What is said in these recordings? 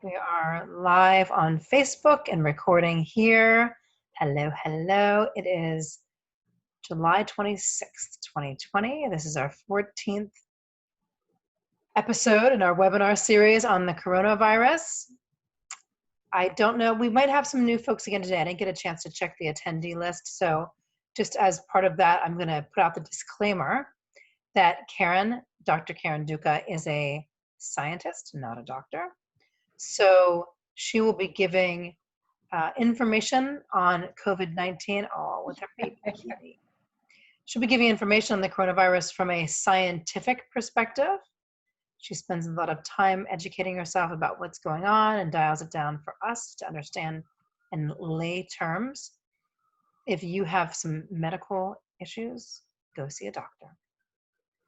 We are live on Facebook and recording here. Hello, hello. It is July 26th, 2020. This is our 14th episode in our webinar series on the coronavirus. I don't know, we might have some new folks again today. I didn't get a chance to check the attendee list. So just as part of that, I'm going to put out the disclaimer that Dr. Karen Duca is a scientist, not a doctor. So she will be giving information on COVID-19, with her baby kitty. She'll be giving information on the coronavirus from a scientific perspective. She spends a lot of time educating herself about what's going on and dials it down for us to understand in lay terms. If you have some medical issues, go see a doctor.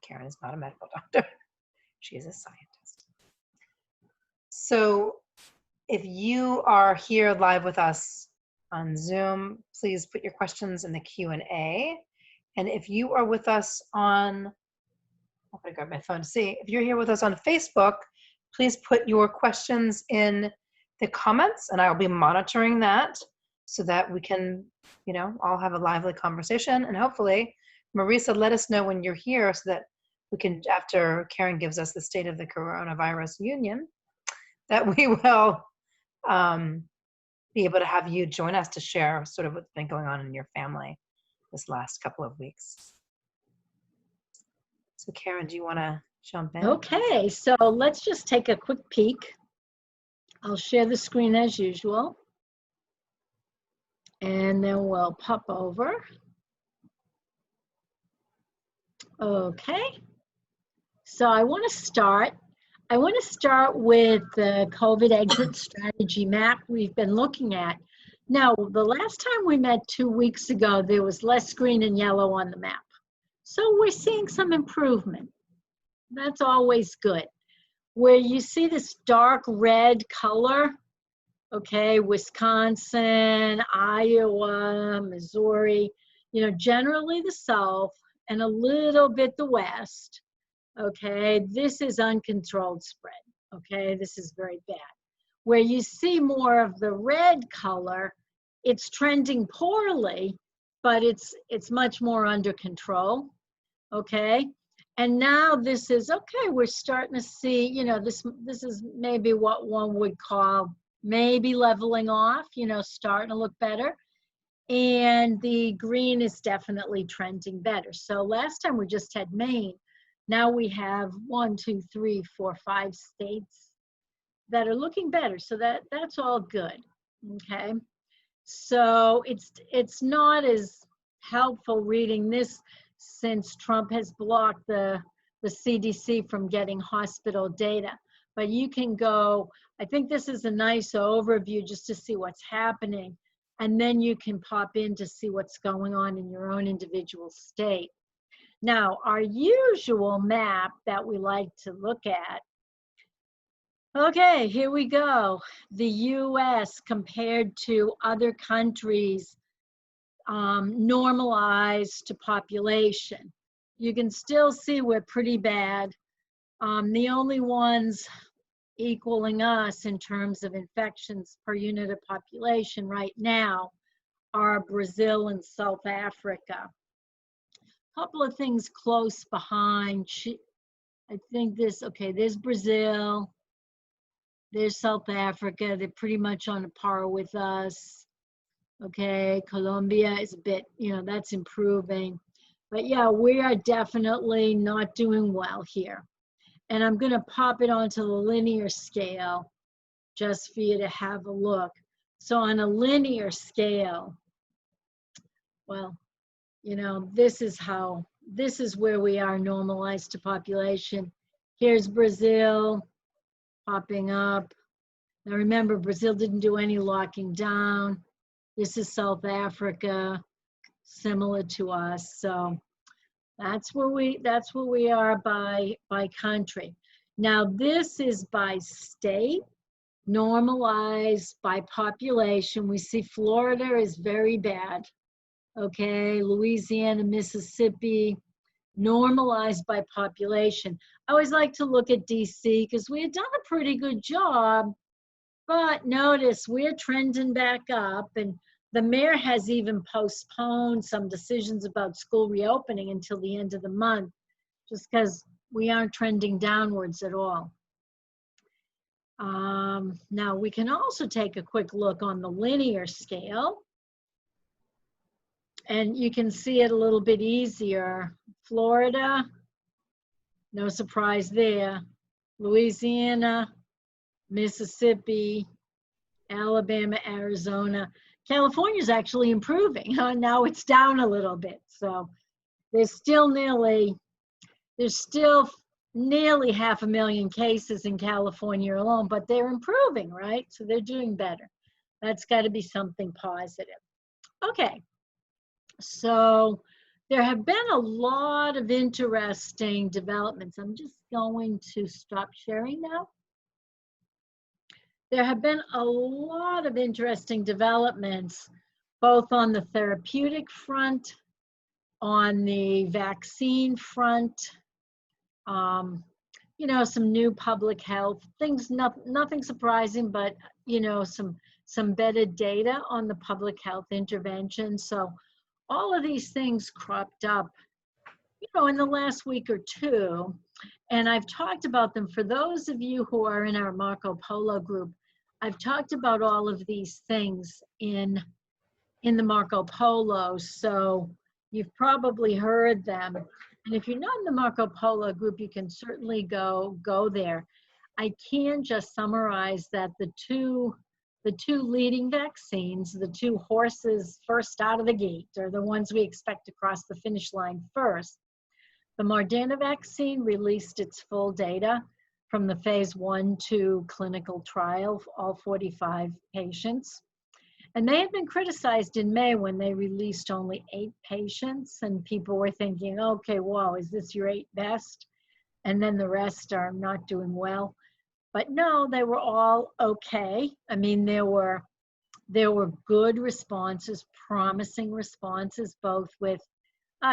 Karen is not a medical doctor. She is a scientist. So if you are here live with us on Zoom, please put your questions in the Q&A. And if you are with us on, I'm going to grab my phone to see. If you're here with us on Facebook, please put your questions in the comments, and I'll be monitoring that so that we can, all have a lively conversation. And hopefully, Marisa, let us know when you're here so that we can, after Karen gives us the state of the coronavirus union, that we will be able to have you join us to share sort of what's been going on in your family this last couple of weeks. So Karen, do you want to jump in? Okay, so let's just take a quick peek. I'll share the screen as usual. And then we'll pop over. Okay, so I want to start with the COVID exit strategy map we've been looking at. Now, the last time we met 2 weeks ago, there was less green and yellow on the map. So we're seeing some improvement. That's always good. Where you see this dark red color, okay, Wisconsin, Iowa, Missouri, generally the South and a little bit the West. Okay, this is uncontrolled spread. Okay, this is very bad. Where you see more of the red color, it's trending poorly, but it's much more under control. Okay, and now this is okay. We're starting to see, this is maybe what one would call maybe leveling off. Starting to look better, and the green is definitely trending better. So last time we just had Maine. Now we have 1, 2, 3, 4, 5 states that are looking better. So that's all good. Okay. So it's not as helpful reading this since Trump has blocked the CDC from getting hospital data. But you can go, I think this is a nice overview just to see what's happening. And then you can pop in to see what's going on in your own individual state. Now, our usual map that we like to look at. Okay, here we go. The US compared to other countries, normalized to population. You can still see we're pretty bad. The only ones equaling us in terms of infections per unit of population right now are Brazil and South Africa. Couple of things close behind. I think there's Brazil, there's South Africa. They're pretty much on a par with us. Okay, Colombia is a bit, that's improving. But yeah, we are definitely not doing well here. And I'm going to pop it onto the linear scale just for you to have a look. So on a linear scale, well, this is where we are normalized to population. Here's Brazil popping up. Now remember, Brazil didn't do any locking down. This is South Africa, similar to us. So that's where we are by country. Now this is by state, normalized by population. We see Florida is very bad. Okay, Louisiana, Mississippi, normalized by population. I always like to look at DC because we had done a pretty good job But notice we're trending back up, and the mayor has even postponed some decisions about school reopening until the end of the month, just because we aren't trending downwards at all. Now we can also take a quick look on the linear scale, and you can see it a little bit easier. Florida, no surprise there. Louisiana, Mississippi, Alabama, Arizona. California is actually improving. Now it's down a little bit. So there's still nearly 500,000 cases in California alone, but they're improving, right? So they're doing better. That's got to be something positive. Okay, so there have been a lot of interesting developments. I'm just going to stop sharing now. There have been a lot of interesting developments, both on the therapeutic front, on the vaccine front, you know, some new public health things, nothing surprising, but, you know, some better data on the public health intervention. So all of these things cropped up, you know, in the last week or two, and I've talked about them. For those of you who are in our Marco Polo group, I've talked about all of these things in the Marco Polo, so you've probably heard them. And if you're not in the Marco Polo group, you can certainly go there. I can just summarize that the two leading vaccines, the two horses first out of the gate, are the ones we expect to cross the finish line first. The Moderna vaccine released its full data from the phase 1/2 clinical trial, all 45 patients. And they had been criticized in May when they released only 8 patients, and people were thinking, okay, whoa, is this your 8 best? And then the rest are not doing well. But no, they were all okay. I mean, there were good responses, promising responses, both with,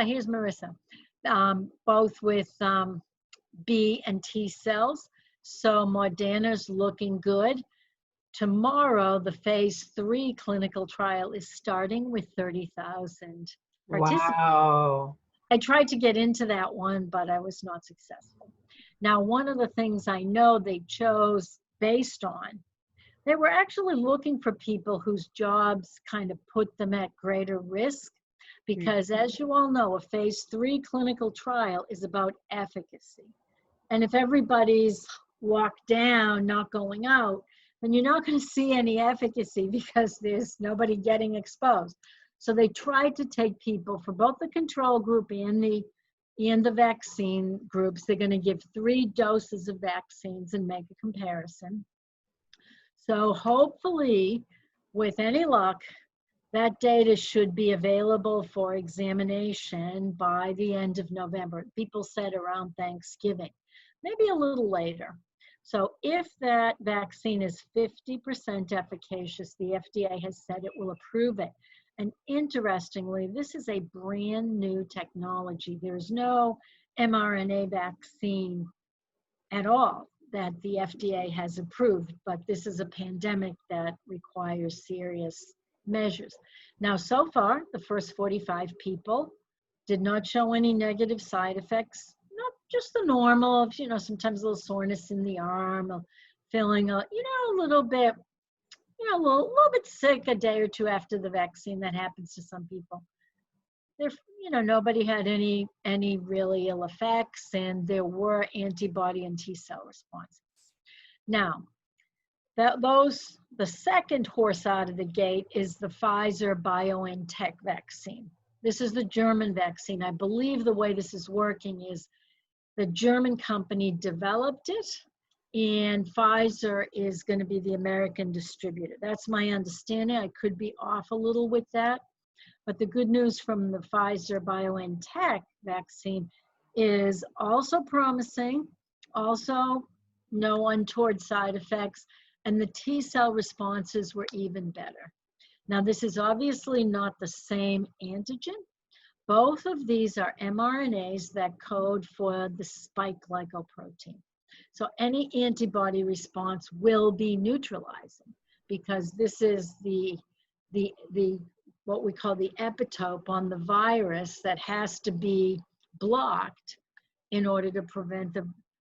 here's Marissa, both with B and T cells. So Moderna's looking good. Tomorrow, the phase 3 clinical trial is starting with 30,000 participants. Wow. I tried to get into that one, but I was not successful. Now, one of the things I know they chose based on, they were actually looking for people whose jobs kind of put them at greater risk, because as you all know, a phase 3 clinical trial is about efficacy. And if everybody's locked down, not going out, then you're not going to see any efficacy because there's nobody getting exposed. So they tried to take people for both the control group and the vaccine groups. They're going to give 3 doses of vaccines and make a comparison. So hopefully, with any luck, that data should be available for examination by the end of November. People said around Thanksgiving, maybe a little later. So if that vaccine is 50% efficacious, the FDA has said it will approve it. And interestingly, this is a brand new technology. There's no mRNA vaccine at all that the FDA has approved, but this is a pandemic that requires serious measures. Now, so far, the first 45 people did not show any negative side effects, not just the normal, you know, sometimes a little soreness in the arm, or feeling a little bit, a little bit sick a day or two after the vaccine. That happens to some people. There, nobody had any really ill effects, and there were antibody and T cell responses. Now, the second horse out of the gate is the Pfizer BioNTech vaccine. This is the German vaccine. I believe the way this is working is the German company developed it, and Pfizer is going to be the American distributor. That's my understanding. I could be off a little with that. But the good news from the Pfizer BioNTech vaccine is also promising, also no untoward side effects, and the T cell responses were even better. Now, this is obviously not the same antigen. Both of these are mRNAs that code for the spike glycoprotein. So any antibody response will be neutralizing, because this is the what we call the epitope on the virus that has to be blocked in order to prevent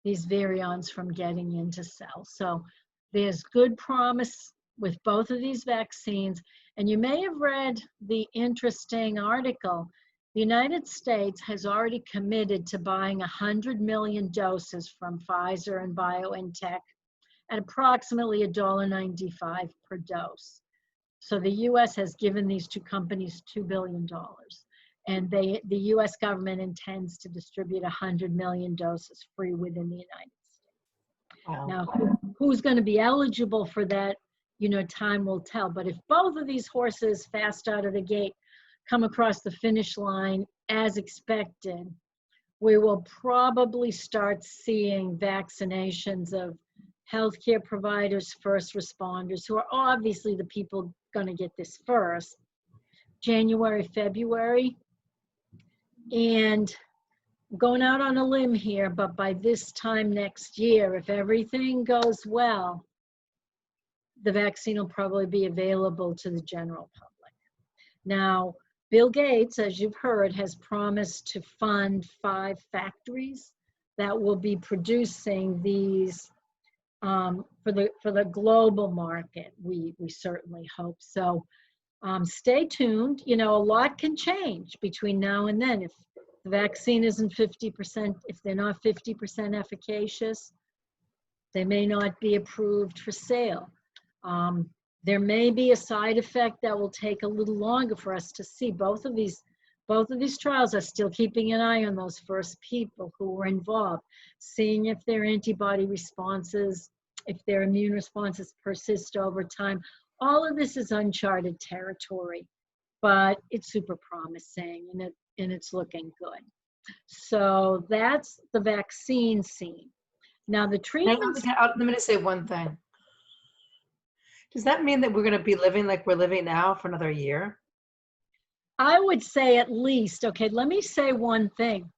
these virions from getting into cells. So there's good promise with both of these vaccines. And you may have read the interesting article. The United States has already committed to buying 100 million doses from Pfizer and BioNTech at approximately $1.95 per dose. So the US has given these two companies $2 billion. And the US government intends to distribute 100 million doses free within the United States. Wow. Now, who's going to be eligible for that, time will tell. But if both of these horses fast out of the gate come across the finish line as expected, we will probably start seeing vaccinations of healthcare providers, first responders, who are obviously the people going to get this first, January, February. And going out on a limb here, but by this time next year, if everything goes well, the vaccine will probably be available to the general public. Now, Bill Gates, as you've heard, has promised to fund 5 factories that will be producing these for the global market. We certainly hope so. Stay tuned. A lot can change between now and then. If the vaccine isn't 50%, if they're not 50% efficacious, they may not be approved for sale. There may be a side effect that will take a little longer for us to see. Both of these trials are still keeping an eye on those first people who were involved, seeing if their antibody responses, if their immune responses persist over time. All of this is uncharted territory, but it's super promising and it's looking good. So that's the vaccine scene. Now the treatment. Let me just say one thing. Does that mean that we're going to be living like we're living now for another year? I would say at least. Okay, let me say one thing.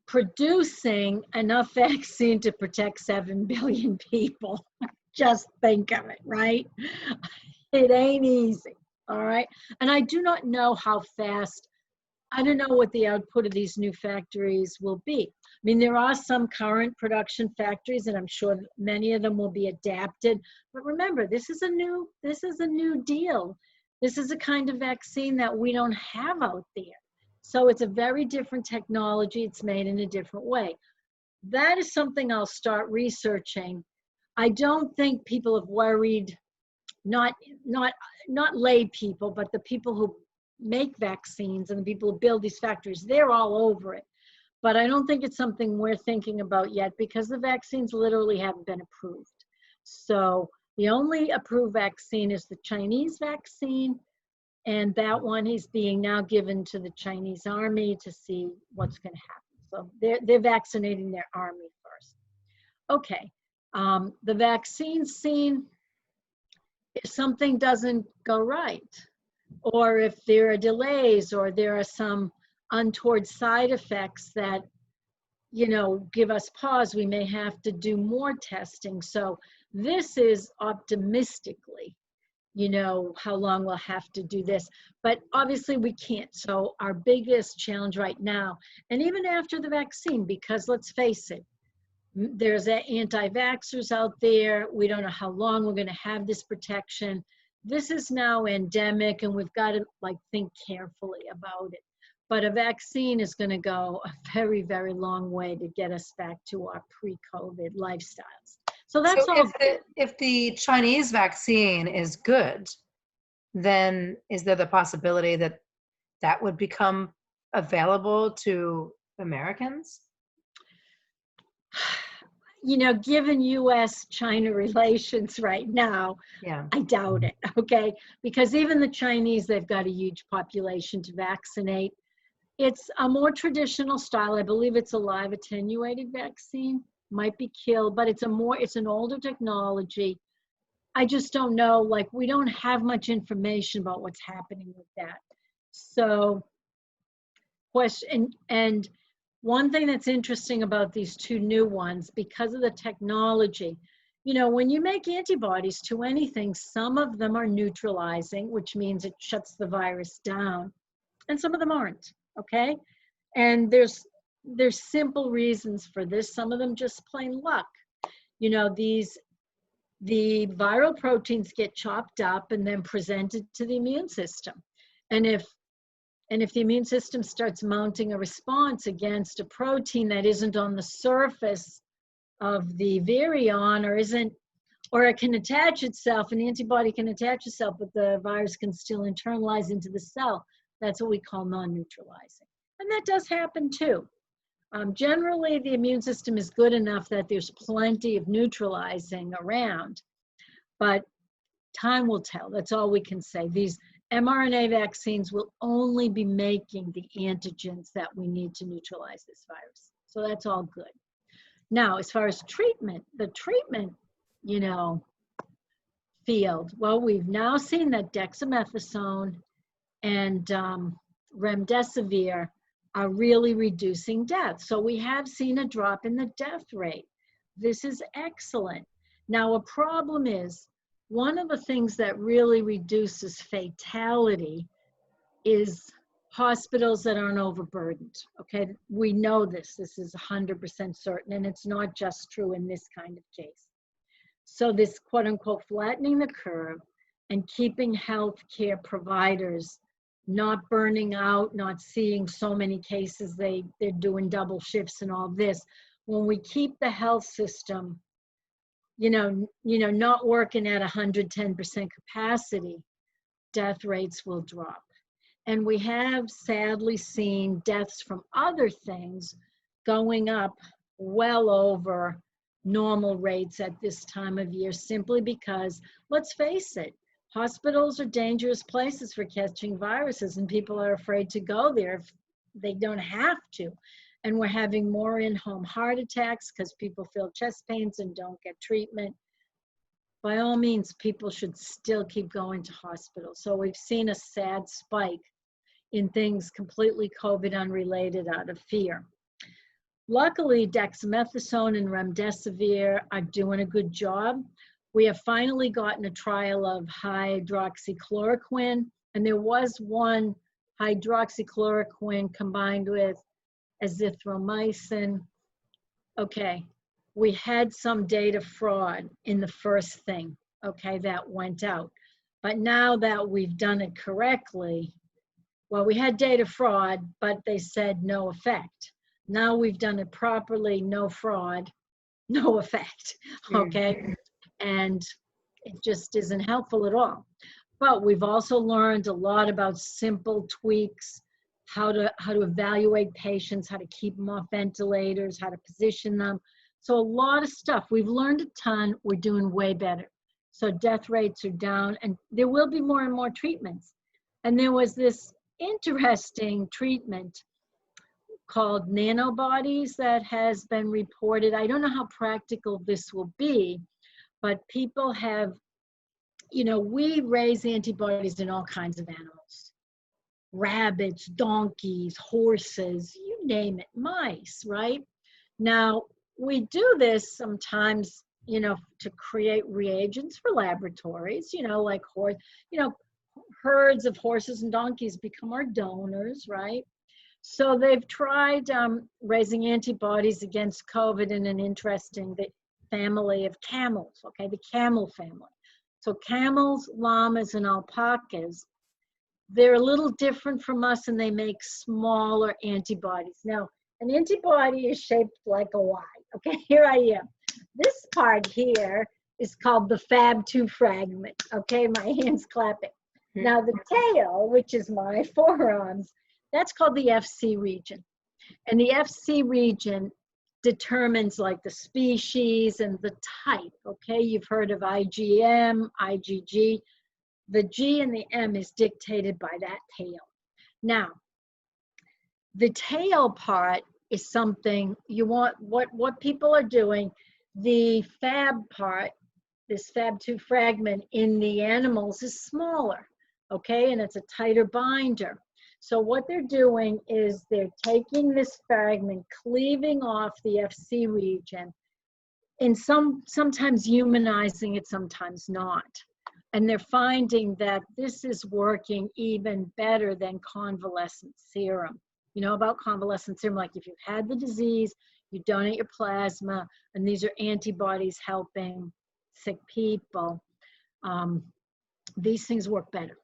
Producing enough vaccine to protect 7 billion people. Just think of it, right? It ain't easy, all right? And I do not know how fast, I don't know what the output of these new factories will be. I mean, there are some current production factories, and I'm sure many of them will be adapted. But remember, this is a new deal. This is a kind of vaccine that we don't have out there. So it's a very different technology. It's made in a different way. That is something I'll start researching. I don't think people have worried, not lay people, but the people who make vaccines and the people who build these factories, they're all over it. But I don't think it's something we're thinking about yet, because the vaccines literally haven't been approved. So the only approved vaccine is the Chinese vaccine, and that one is being now given to the Chinese army to see what's going to happen. So they're vaccinating their army first. Okay, the vaccine scene, if something doesn't go right, or if there are delays, or there are some untoward side effects that, give us pause, we may have to do more testing. So this is optimistically, how long we'll have to do this. But obviously we can't. So our biggest challenge right now, and even after the vaccine, because let's face it, there's anti-vaxxers out there. We don't know how long we're going to have this protection. This is now endemic, and we've got to think carefully about it. But a vaccine is going to go a very, very long way to get us back to our pre-COVID lifestyles. So that's all. If the Chinese vaccine is good, then is there the possibility that that would become available to Americans? Given U.S.-China relations right now, yeah, I doubt it, okay? Because even the Chinese, they've got a huge population to vaccinate. It's a more traditional style. I believe it's a live attenuated vaccine, might be killed, but it's an older technology. I just don't know, we don't have much information about what's happening with that. So, question, and One thing that's interesting about these two new ones, because of the technology, you know, when you make antibodies to anything, some of them are neutralizing, which means it shuts the virus down, and some of them aren't, okay? And there's simple reasons for this. Some of them just plain luck. You know, the viral proteins get chopped up and then presented to the immune system. And if the immune system starts mounting a response against a protein that isn't on the surface of the virion, or it can attach itself, an antibody can attach itself, but the virus can still internalize into the cell. That's what we call non-neutralizing. And that does happen too. Generally, the immune system is good enough that there's plenty of neutralizing around, but time will tell. That's all we can say. These mRNA vaccines will only be making the antigens that we need to neutralize this virus. So that's all good. Now, as far as treatment, the treatment, you know, field, well, we've now seen that dexamethasone and remdesivir are really reducing death. So we have seen a drop in the death rate. This is excellent. Now, a problem is, one of the things that really reduces fatality is hospitals that aren't overburdened, okay? We know this is 100% certain, and it's not just true in this kind of case. So this quote unquote flattening the curve and keeping healthcare providers not burning out, not seeing so many cases, they're doing double shifts and all this. When we keep the health system, you know, not working at 110% capacity, death rates will drop. And we have sadly seen deaths from other things going up well over normal rates at this time of year, simply because, let's face it, hospitals are dangerous places for catching viruses, and people are afraid to go there if they don't have to. And we're having more in-home heart attacks because people feel chest pains and don't get treatment. By all means, people should still keep going to hospitals. So we've seen a sad spike in things completely COVID unrelated out of fear. Luckily, dexamethasone and remdesivir are doing a good job. We have finally gotten a trial of hydroxychloroquine, and there was one hydroxychloroquine combined with azithromycin. Okay, we had some data fraud in the first thing, okay, that went out. But now that we've done it correctly, well, we had data fraud, but they said no effect. Now we've done it properly, no fraud, no effect, okay? And it just isn't helpful at all. But we've also learned a lot about simple tweaks, how to evaluate patients, how to keep them off ventilators, how to position them. So a lot of stuff. We've learned a ton. We're doing way better. So death rates are down, and there will be more and more treatments. And there was this interesting treatment called nanobodies that has been reported. I don't know how practical this will be, but people have, you know, we raise antibodies in all kinds of animals. Rabbits, donkeys, horses, you name it, mice, right? Now, we do this sometimes, you know, to create reagents for laboratories, you know, like herds of horses and donkeys become our donors, right? So they've tried raising antibodies against COVID in an interesting family of camels, okay, the camel family. So camels, llamas, and alpacas, they're a little different from us, and they make smaller antibodies. Now, an antibody is shaped like a Y, okay? Here I am. This part here is called the Fab2 fragment, okay? My hand's clapping. Now, the tail, which is my forearms, that's called the FC region. And the FC region determines like the species and the type, okay? You've heard of IgM, IgG. The G and the M is dictated by that tail. Now, the tail part is something you want, what people are doing, the Fab part, this Fab2 fragment in the animals is smaller, okay? And it's a tighter binder. So what they're doing is they're taking this fragment, cleaving off the FC region, and sometimes humanizing it, sometimes not. And they're finding that this is working even better than convalescent serum. You know about convalescent serum, like if you've had the disease, you donate your plasma, and these are antibodies helping sick people. These things work better,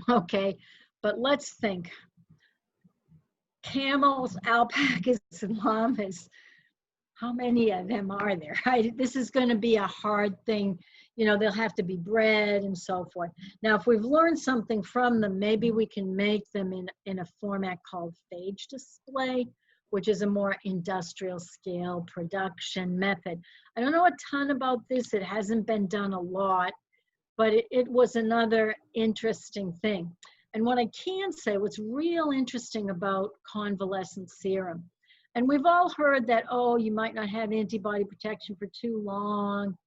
okay? But let's think. Camels, alpacas, and llamas, how many of them are there, right? This is going to be a hard thing. You know, they'll have to be bred and so forth. Now, if we've learned something from them, maybe we can make them in a format called phage display, which is a more industrial scale production method. I don't know a ton about this. It hasn't been done a lot, but it was another interesting thing. And what I can say, what's real interesting about convalescent serum, and we've all heard that, oh, you might not have antibody protection for too long.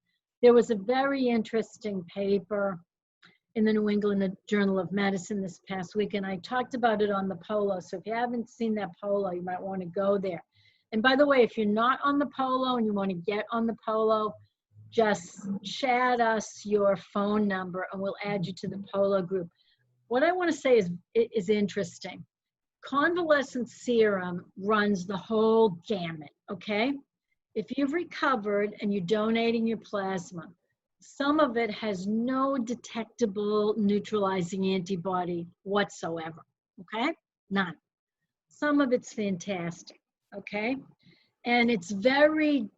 There was a very interesting paper in the New England Journal of Medicine this past week, and I talked about it on the Polo. So if you haven't seen that Polo, you might want to go there. And by the way, if you're not on the Polo and you want to get on the Polo, just chat us your phone number and we'll add you to the Polo group. What I want to say is interesting. Convalescent serum runs the whole gamut, okay? If you've recovered and you're donating your plasma, some of it has no detectable neutralizing antibody whatsoever, okay? None. Some of it's fantastic, okay? And it's very,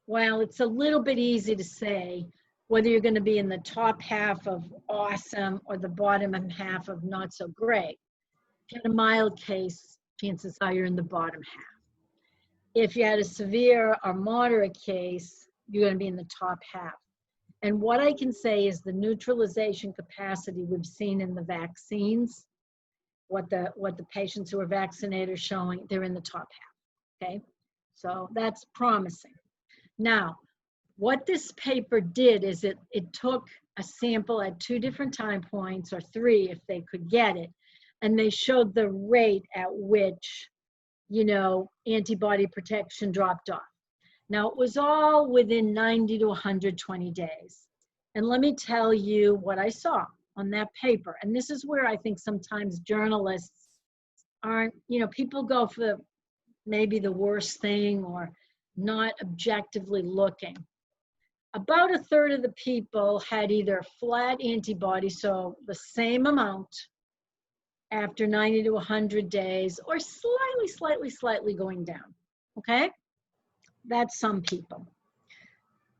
well, it's a little bit easy to say whether you're going to be in the top half of awesome or the bottom half of not so great. If you had a mild case, chances are you're in the bottom half. If you had a severe or moderate case, you're going to be in the top half. And what I can say is the neutralization capacity we've seen in the vaccines, what the patients who are vaccinated are showing, they're in the top half, okay? So that's promising. Now, what this paper did is it took a sample at 2 different time points, or 3 if they could get it, and they showed the rate at which, you know, antibody protection dropped off. Now, it was all within 90 to 120 days. And let me tell you what I saw on that paper. And this is where I think sometimes journalists aren't, you know, people go for maybe the worst thing or not objectively looking. About 1/3 of the people had either flat antibody, so the same amount after 90 to 100 days, or slightly going down, okay? That's some people.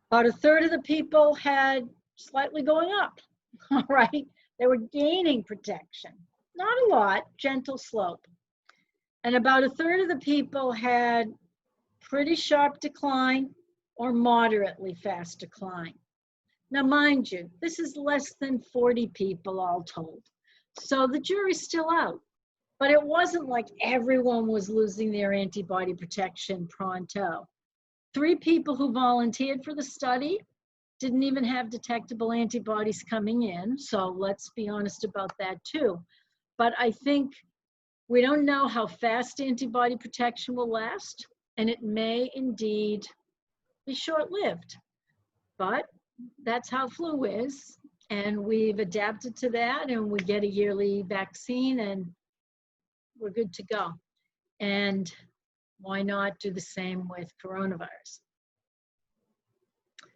About 1/3 of the people had slightly going up, all right? They were gaining protection. Not a lot, gentle slope. And about 1/3 of the people had pretty sharp decline or moderately fast decline. Now, mind you, this is less than 40 people all told. So the jury's still out. But it wasn't like everyone was losing their antibody protection pronto. 3 people who volunteered for the study didn't even have detectable antibodies coming in. So let's be honest about that too. But I think we don't know how fast antibody protection will last, and it may indeed be short-lived. But that's how flu is, and we've adapted to that, and we get a yearly vaccine, and we're good to go. And why not do the same with coronavirus?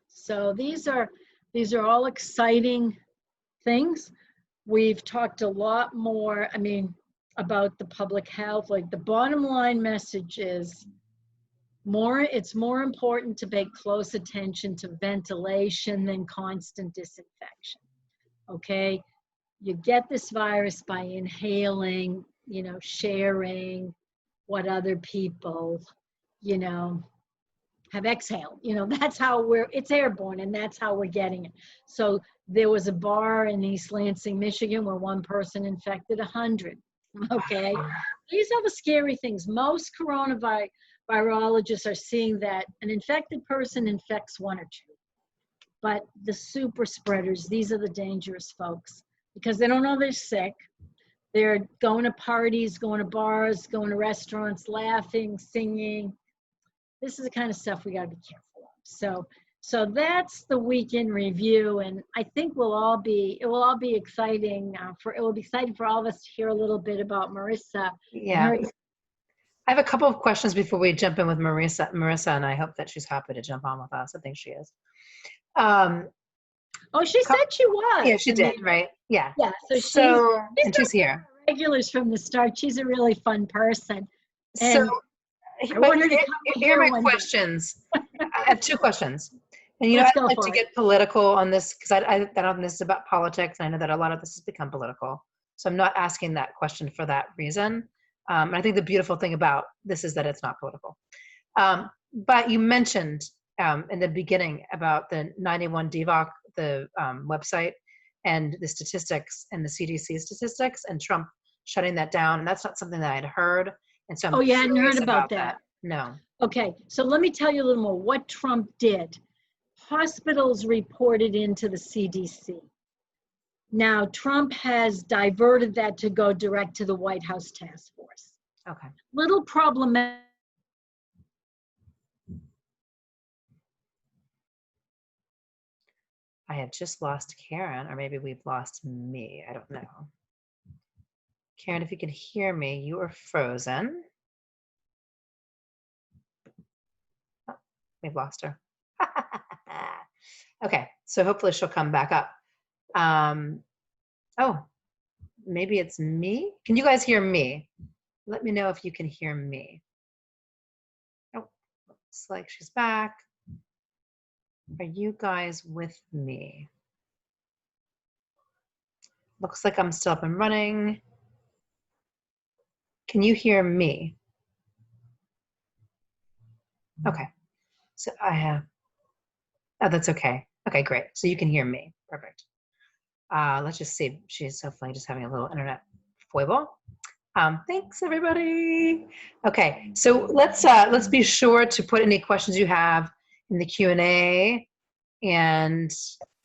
So these are all exciting things. We've talked a lot more, I mean, about the public health. Like, the bottom line message is it's more important to pay close attention to ventilation than constant disinfection, okay? You get this virus by inhaling, you know, sharing what other people, you know, have exhaled. You know, that's how it's airborne, and that's how we're getting it. So there was a bar in East Lansing, Michigan, where one person infected 100, okay? These are the scary things. Most virologists are seeing that an infected person infects 1 or 2. But the super spreaders, these are the dangerous folks, because they don't know they're sick. They're going to parties, going to bars, going to restaurants, laughing, singing. This is the kind of stuff we got to be careful of. So that's the week in review, and I think it will all be exciting it will be exciting for all of us to hear a little bit about Marissa. Yeah. And her. I have a couple of questions before we jump in with Marissa, and I hope that she's happy to jump on with us. I think she is. She said she was. Yeah, she did, right? Yeah. Yeah. She's here. Regulars from the start. She's a really fun person. So I want her to come here are my questions. I have two questions. And I don't like to get political on this because I don't think this is about politics. And I know that a lot of this has become political. So I'm not asking that question for that reason. And I think the beautiful thing about this is that it's not political. But you mentioned in the beginning about the 91 DVOC, the website, and the statistics and the CDC statistics, and Trump shutting that down. And that's not something that I'd heard. And so you hadn't heard about that? No. Okay, so let me tell you a little more. What Trump did, hospitals reported into the CDC. Now, Trump has diverted that to go direct to the White House task force. Okay. Little problematic. I have just lost Karen, or maybe we've lost me. I don't know. Karen, if you can hear me, you are frozen. Oh, we've lost her. Okay, so hopefully she'll come back up. Oh, maybe it's me. Can you guys hear me? Let me know if you can hear me. Oh, looks like she's back. Are you guys with me? Looks like I'm still up and running. Can you hear me? Okay, so I have, oh, that's okay. Okay, great. So you can hear me, perfect. Let's just see, she's hopefully just having a little internet foible. Thanks everybody. Okay, so let's be sure to put any questions you have in the Q&A, and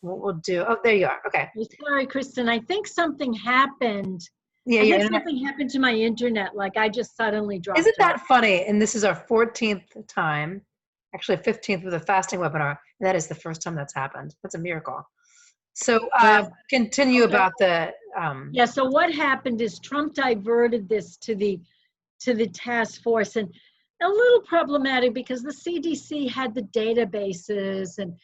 what we'll do, oh, there you are, okay. Sorry, Kristen, I think something happened. Yeah, I think something happened to my internet, like I just suddenly dropped Isn't that off. funny? And this is our 14th time, actually 15th with a fasting webinar, and that is the first time that's happened. That's a miracle. So continue about the... Yeah, so what happened is Trump diverted this to the task force, and a little problematic because the CDC had the databases, and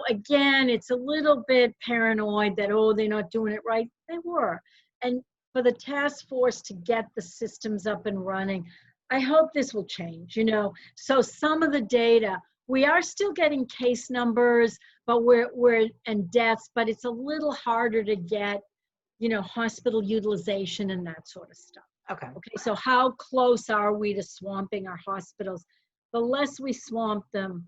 again, it's a little bit paranoid that, oh, they're not doing it right. They were. And for the task force to get the systems up and running, I hope this will change, So some of the data, we are still getting case numbers, but and deaths, but it's a little harder to get, hospital utilization and that sort of stuff. Okay, so how close are we to swamping our hospitals? The less we swamp them,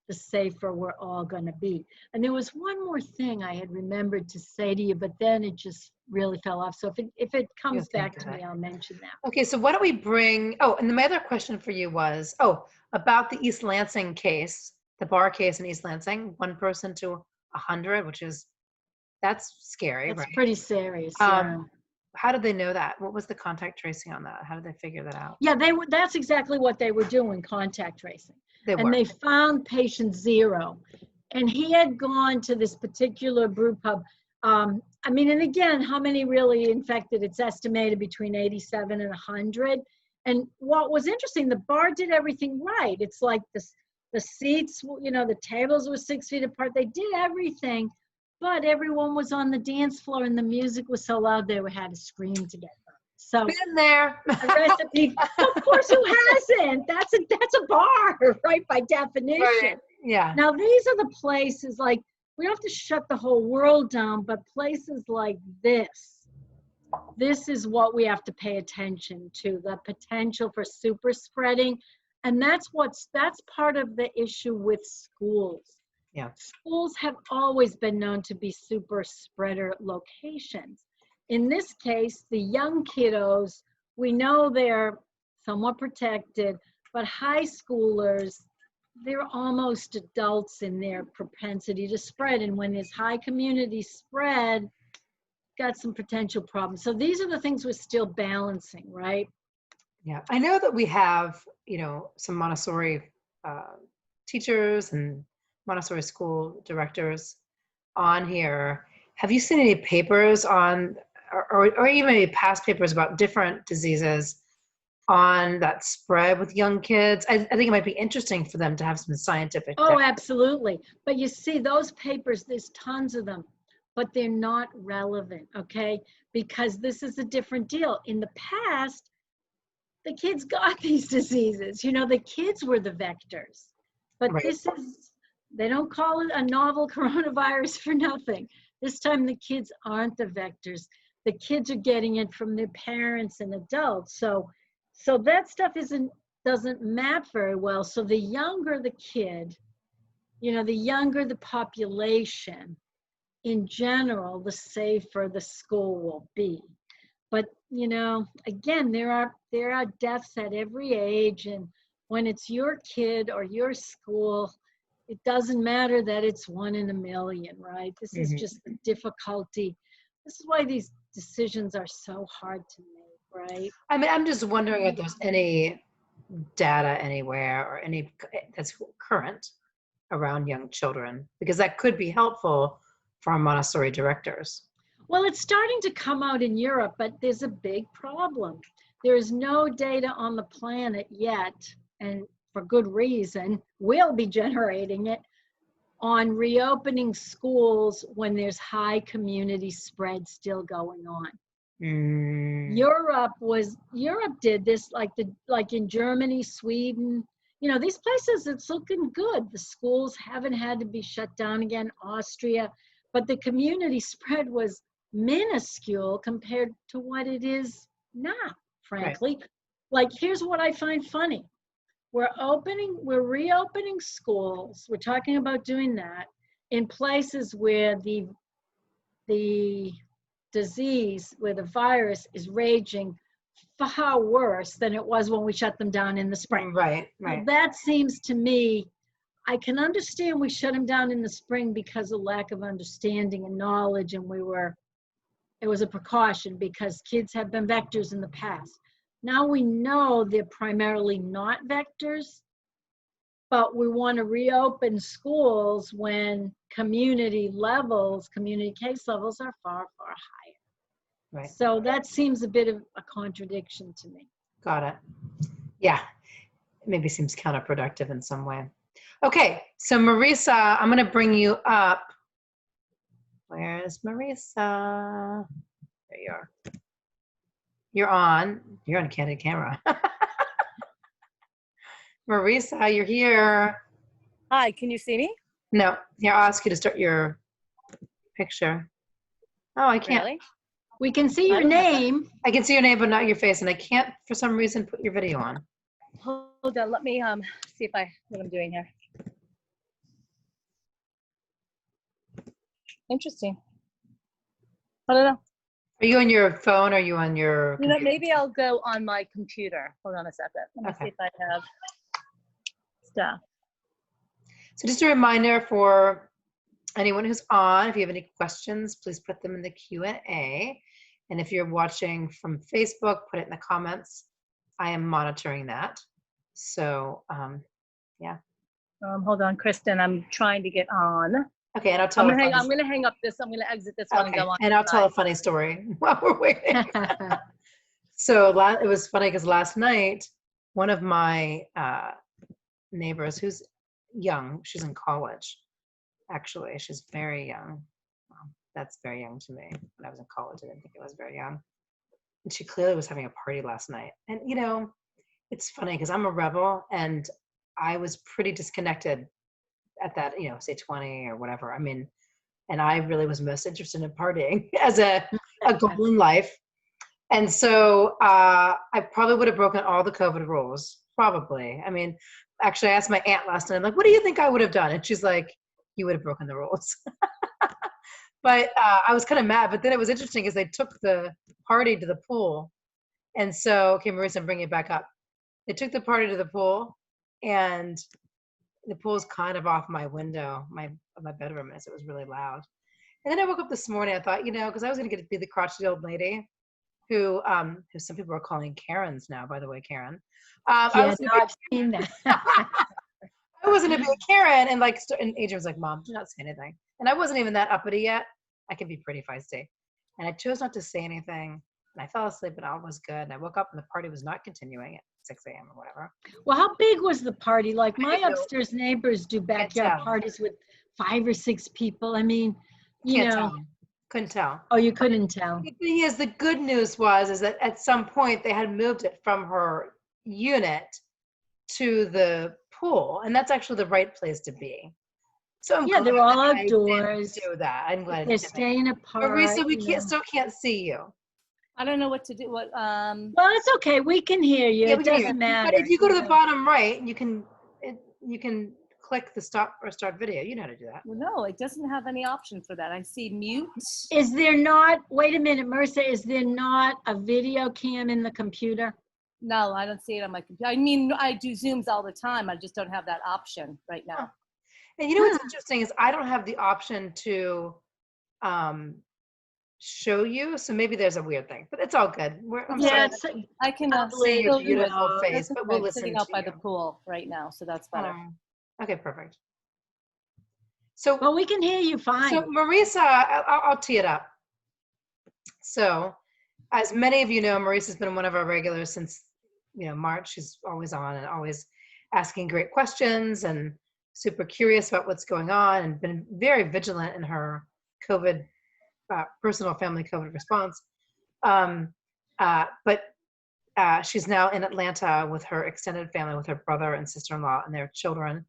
the safer we're all going to be. And there was one more thing I had remembered to say to you, but then it just really fell off. So if it comes back to me, I'll mention that. Okay, so why don't we bring, and my other question for you was, about the East Lansing case, the bar case in East Lansing, 1 person to 100, that's scary, That's right? pretty serious. How did they know that? What was the contact tracing on that? How did they figure that out? Yeah, that's exactly what they were doing, contact tracing. They found patient 0. And he had gone to this particular brew pub. And again, how many really infected? It's estimated between 87 and 100. And what was interesting, the bar did everything right. It's like the seats, the tables were 6 feet apart. They did everything, but everyone was on the dance floor and the music was so loud they had to scream together. So been there. A recipe. Of course, who hasn't? That's a bar, right, by definition. Right. Yeah. Now these are the places, like, we don't have to shut the whole world down, but places like this is what we have to pay attention to, the potential for super spreading. And that's part of the issue with schools. Yeah. Schools have always been known to be super spreader locations. In this case, the young kiddos, we know they're somewhat protected, but high schoolers, they're almost adults in their propensity to spread. And when there's high community spread, got some potential problems. So these are the things we're still balancing, right? Yeah, I know that we have, some Montessori teachers and Montessori school directors on here. Have you seen any papers on, or even any past papers about different diseases on that spread with young kids? I think it might be interesting for them to have some scientific Oh, data. absolutely. But you see, those papers, there's tons of them, but they're not relevant, okay? Because this is a different deal. In the past, the kids got these diseases. The kids were the vectors. But Right. this is, they don't call it a novel coronavirus for nothing. This time the kids aren't the vectors. The kids are getting it from their parents and adults. So that stuff doesn't map very well. So the younger the kid, the younger the population, in general, the safer the school will be. But, again, there are deaths at every age. And when it's your kid or your school, it doesn't matter that it's 1 in a million, right? This is just the difficulty. This is why these decisions are so hard to make, right? I mean, I'm just wondering if there's any data anywhere or any that's current around young children, because that could be helpful for our Montessori directors. Well, it's starting to come out in Europe, but there's a big problem. There is no data on the planet yet, and for good reason. We'll be generating it on reopening schools when there's high community spread still going on. Europe did this, like in Germany, Sweden, these places, it's looking good. The schools haven't had to be shut down again, Austria, but the community spread was minuscule compared to what it is now, frankly. Right. Like, here's what I find funny. We're reopening schools. We're talking about doing that in places where the disease, where the virus is raging far worse than it was when we shut them down in the spring. Right. Now, that seems to me, I can understand we shut them down in the spring because of lack of understanding and knowledge, and it was a precaution because kids have been vectors in the past. Now we know they're primarily not vectors, but we want to reopen schools when community case levels are far, far higher. Right. So that seems a bit of a contradiction to me. Got it. Yeah, it maybe seems counterproductive in some way. Okay, so Marisa, I'm going to bring you up. Where's Marisa? There you are. You're on candid camera. Marisa, you're here. Hi, can you see me? No, here, I'll ask you to start your picture. Oh, I can't. Really? We can see your name. I can see your name, but not your face, and I can't, for some reason, put your video on. Hold on, let me see what I'm doing here. Interesting. I don't know. Are you on your phone or are you on your computer? Maybe I'll go on my computer. Hold on a second. Let me see if I have stuff. So just a reminder for anyone who's on, if you have any questions, please put them in the Q&A. And if you're watching from Facebook, put it in the comments. I am monitoring that. So, yeah. Hold on, Kristen. I'm trying to get on. Okay, and I'll tell. I'm going to hang up this. I'm going to exit this one and go on. And I'll tell a funny story while we're waiting. So it was funny because last night, one of my neighbors, who's young, she's in college. Actually, she's very young. Well, that's very young to me. When I was in college, I didn't think it was very young. And she clearly was having a party last night. And it's funny because I'm a rebel, and I was pretty disconnected at that, say 20 or whatever. I mean, and I really was most interested in partying as a goal in life. And so I probably would have broken all the COVID rules, probably. I mean, actually, I asked my aunt last night, I'm like, what do you think I would have done? And she's like, you would have broken the rules. But I was kind of mad. But then it was interesting because they took the party to the pool. And so, okay, Marisa, I'm bringing it back up. They took the party to the pool, and the pool's kind of off my window, my bedroom is. It was really loud. And then I woke up this morning, I thought, because I was going to get to be the crotchety old lady who some people are calling Karens now, by the way, Karen. Yeah, no, I've seen that. I wasn't going to be a Karen, and and Adrian was like, Mom, do not say anything. And I wasn't even that uppity yet. I can be pretty feisty. And I chose not to say anything. And I fell asleep and all was good. And I woke up and the party was not continuing at 6 a.m. or whatever. Well, how big was the party? Like my upstairs neighbors do backyard parties with 5 or 6 people. I mean, you know. Couldn't tell. Oh, you couldn't tell. The thing is, the good news is that at some point they had moved it from her unit to the pool. And that's actually the right place to be. So I'm glad they're all that outdoors. I didn't do that. I'm glad they're staying apart. Marisa, we still can't see you. I don't know what to do. Well, it's okay. We can hear you. Yeah, it doesn't matter. But if you go to the bottom right, you can click the stop or start video. You know how to do that. Well, no, it doesn't have any option for that. I see mute. Is there not, wait a minute, Marissa, is there not a video cam in the computer? No, I don't see it on my computer. I mean, I do Zooms all the time. I just don't have that option right now. And you know what's interesting is I don't have the option to show you, so maybe there's a weird thing, but it's all good. I can see your beautiful face, but we'll listen to you. Sitting out by the pool right now, so that's better. Okay, perfect. So, well, we can hear you fine. So, Marisa, I'll tee it up. So, as many of you know, Marisa's been one of our regulars since March. She's always on and always asking great questions and super curious about what's going on, and been very vigilant in her COVID, personal family COVID response. But she's now in Atlanta with her extended family, with her brother and sister-in-law and their children.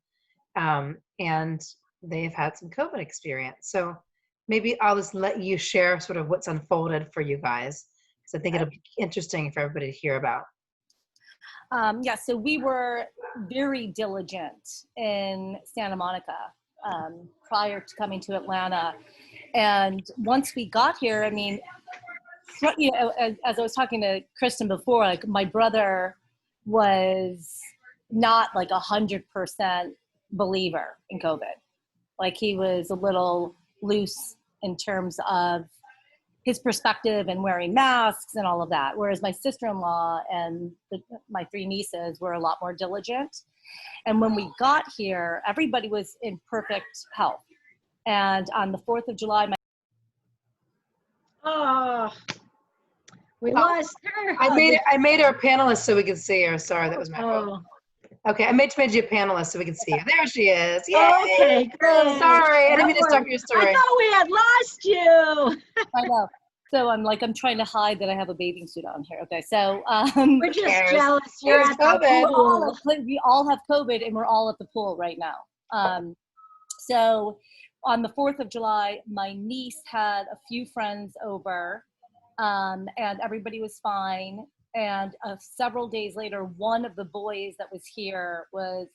And they've had some COVID experience. So maybe I'll just let you share sort of what's unfolded for you guys, because I think it'll be interesting for everybody to hear about. So we were very diligent in Santa Monica prior to coming to Atlanta. And once we got here, I mean, as I was talking to Kristen before, like my brother was not like 100% believer in COVID. Like he was a little loose in terms of his perspective and wearing masks and all of that. Whereas my sister-in-law and my 3 nieces were a lot more diligent. And when we got here, everybody was in perfect health. And on the 4th of July, we lost her. I made her a panelist so we could see her. Sorry, that was my fault. Okay, I made you a panelist so we can see her. There she is. Yay! Okay, great. Sorry, I didn't mean to stop your story. I thought we had lost you. I know. So I'm trying to hide that I have a bathing suit on here. Okay, so we're just jealous. You're at the pool. We all have COVID, and we're all at the pool right now. So on the 4th of July, my niece had a few friends over, and everybody was fine. And several days later, one of the boys that was here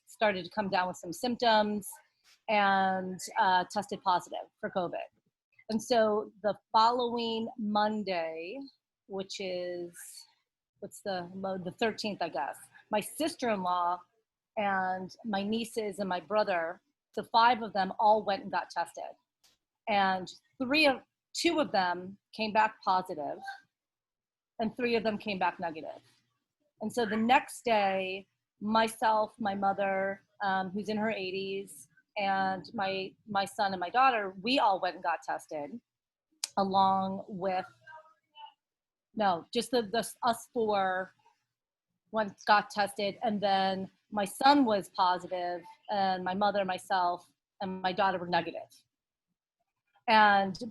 started to come down with some symptoms and tested positive for COVID. And so the following Monday, which is, the 13th, I guess, my sister-in-law and my nieces and my brother, so 5 of them all went and got tested. And 2 of them came back positive, and 3 of them came back negative. And so the next day, myself, my mother, who's in her 80s, and my son and my daughter, we all went and got tested, along with, just us 4 once got tested, and then my son was positive, and my mother, myself, and my daughter were negative.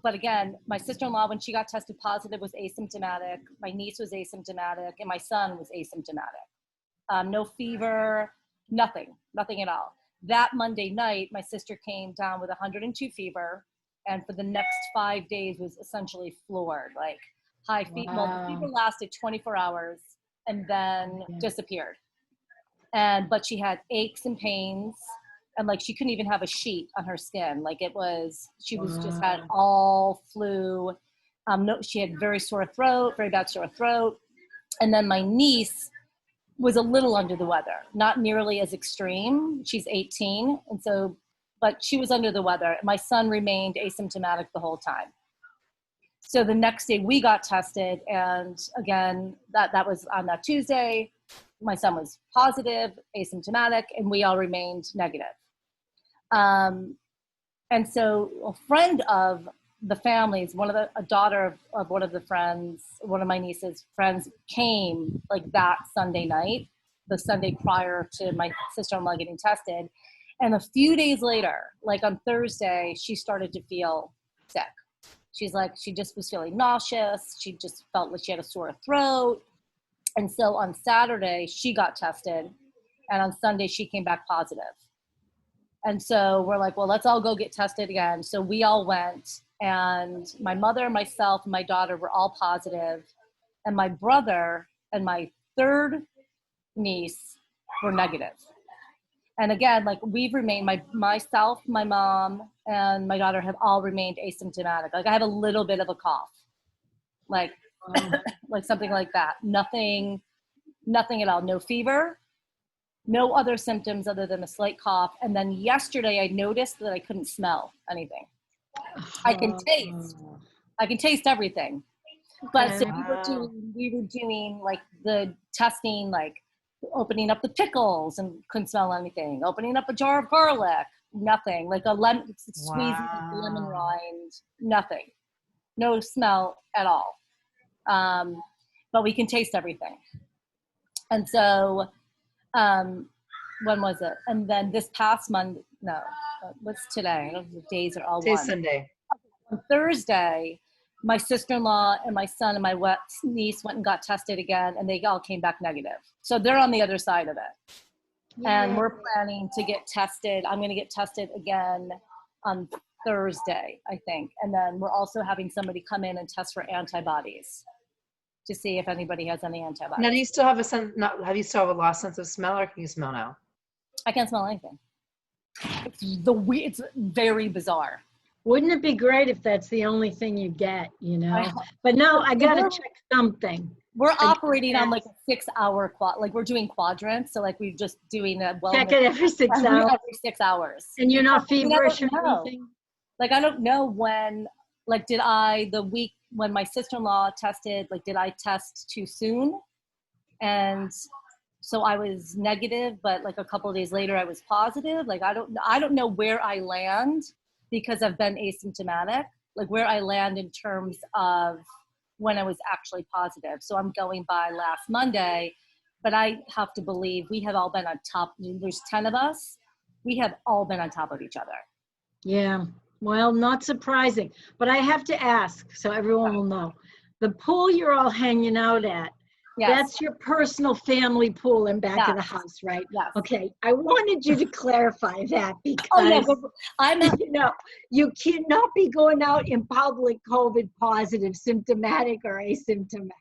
But again, my sister-in-law, when she got tested positive, was asymptomatic. My niece was asymptomatic, and my son was asymptomatic. No fever, nothing at all. That Monday night, my sister came down with 102 fever, and for the next 5 days was essentially floored, like high fever. Wow. Well, the fever lasted 24 hours and then disappeared. But she had aches and pains, and like she couldn't even have a sheet on her skin. Like she just had all flu. She had very bad sore throat. And then my niece was a little under the weather, not nearly as extreme. She's 18. And so but she was under the weather. My son remained asymptomatic the whole time. So the next day we got tested, and again, that was on that Tuesday. My son was positive, asymptomatic, and we all remained negative. And so a friend of the family's, a daughter of one of the friends, one of my niece's friends, came like that Sunday night, the Sunday prior to my sister-in-law getting tested. And a few days later, like on Thursday, she started to feel sick. She's like, she just was feeling nauseous. She just felt like she had a sore throat. And so on Saturday, she got tested. And on Sunday, she came back positive. And so we're like, well, let's all go get tested again. So we all went, and my mother, myself, and my daughter were all positive. And my brother and my third niece were negative. And again, like we've remained, myself, my mom, and my daughter have all remained asymptomatic. Like I have a little bit of a cough, like, like something like that. Nothing at all. No fever, no other symptoms other than a slight cough. And then yesterday I noticed that I couldn't smell anything. I can taste everything. But so we were doing like the testing, like opening up the pickles and couldn't smell anything. Opening up a jar of garlic, nothing. Like a lemon, squeezing the lemon rind, nothing. No smell at all. But we can taste everything. And so, when was it? And then this past Monday, what's today? I don't know if the days are all Today's one. Sunday. On Thursday, my sister-in-law and my son and my niece went and got tested again, and they all came back negative. So they're on the other side of it. Yeah. And we're planning to get tested. I'm going to get tested again on Thursday, I think. And then we're also having somebody come in and test for antibodies to see if anybody has any antibodies. Now, do you still have have you still have a lost sense of smell, or can you smell now? I can't smell anything. It's very bizarre. Wouldn't it be great if that's the only thing you get, you know? But no, I got to check something. We're operating on like a 6-hour like we're doing quadrants. So like we're just doing a wellness. Check it every 6 hours. Every 6 hours. And you're not feverish or anything? Like, I don't know when, like, the week when my sister-in-law tested, like, did I test too soon? And so I was negative, but like a couple of days later I was positive. Like, I don't know where I land because I've been asymptomatic, like where I land in terms of when I was actually positive. So I'm going by last Monday, but I have to believe we have all been on top. There's 10 of us. We have all been on top of each other. Yeah, well, not surprising, but I have to ask so everyone will know. The pool you're all hanging out at, yes. That's your personal family pool in back of the house, right? Yes. Okay, I wanted you to clarify that because you cannot be going out in public COVID positive, symptomatic or asymptomatic.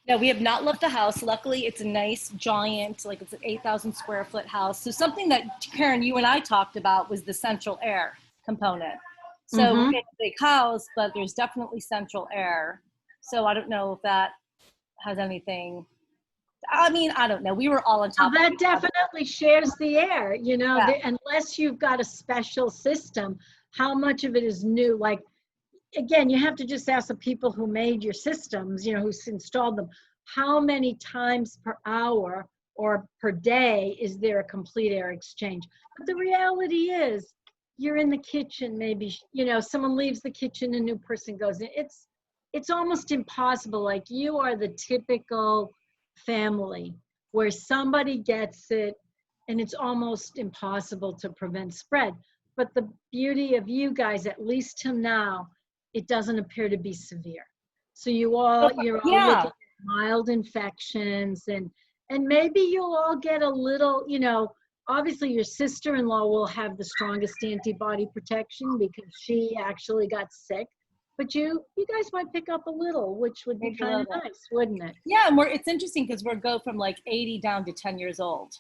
No, we have not left the house. Luckily, it's a nice, giant, like it's an 8,000 square foot house. So something that, Karen, you and I talked about was the central air component. So we're in a big house, but there's definitely central air. So I don't know if that has anything. I mean, I don't know. We were all on top. Well, that definitely shares the air, you know, unless you've got a special system, how much of it is new? Like, again, you have to just ask the people who made your systems, you know, who installed them, how many times per hour or per day is there a complete air exchange? But the reality is, you're in the kitchen, maybe, you know, someone leaves the kitchen, a new person goes in. It's almost impossible. Like, you are the typical family where somebody gets it and it's almost impossible to prevent spread. But the beauty of you guys, at least till now, it doesn't appear to be severe. So you're all looking at mild infections, and maybe you'll all get a little, you know, obviously your sister-in-law will have the strongest antibody protection because she actually got sick. But you guys might pick up a little, which would be kind of nice, wouldn't it? Yeah, and it's interesting because we'll go from like 80 down to 10 years old.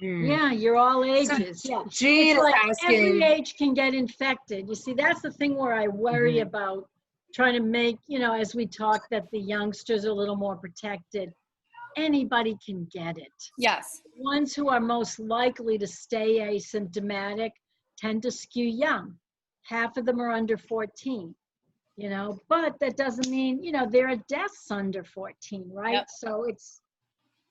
Yeah, you're all ages. So, Jean is asking. Every age can get infected. You see, that's the thing where I worry about trying to make, you know, as we talk, that the youngsters are a little more protected. Anybody can get it. Yes. The ones who are most likely to stay asymptomatic tend to skew young. Half of them are under 14, you know, but that doesn't mean, you know, there are deaths under 14, right? Yep. So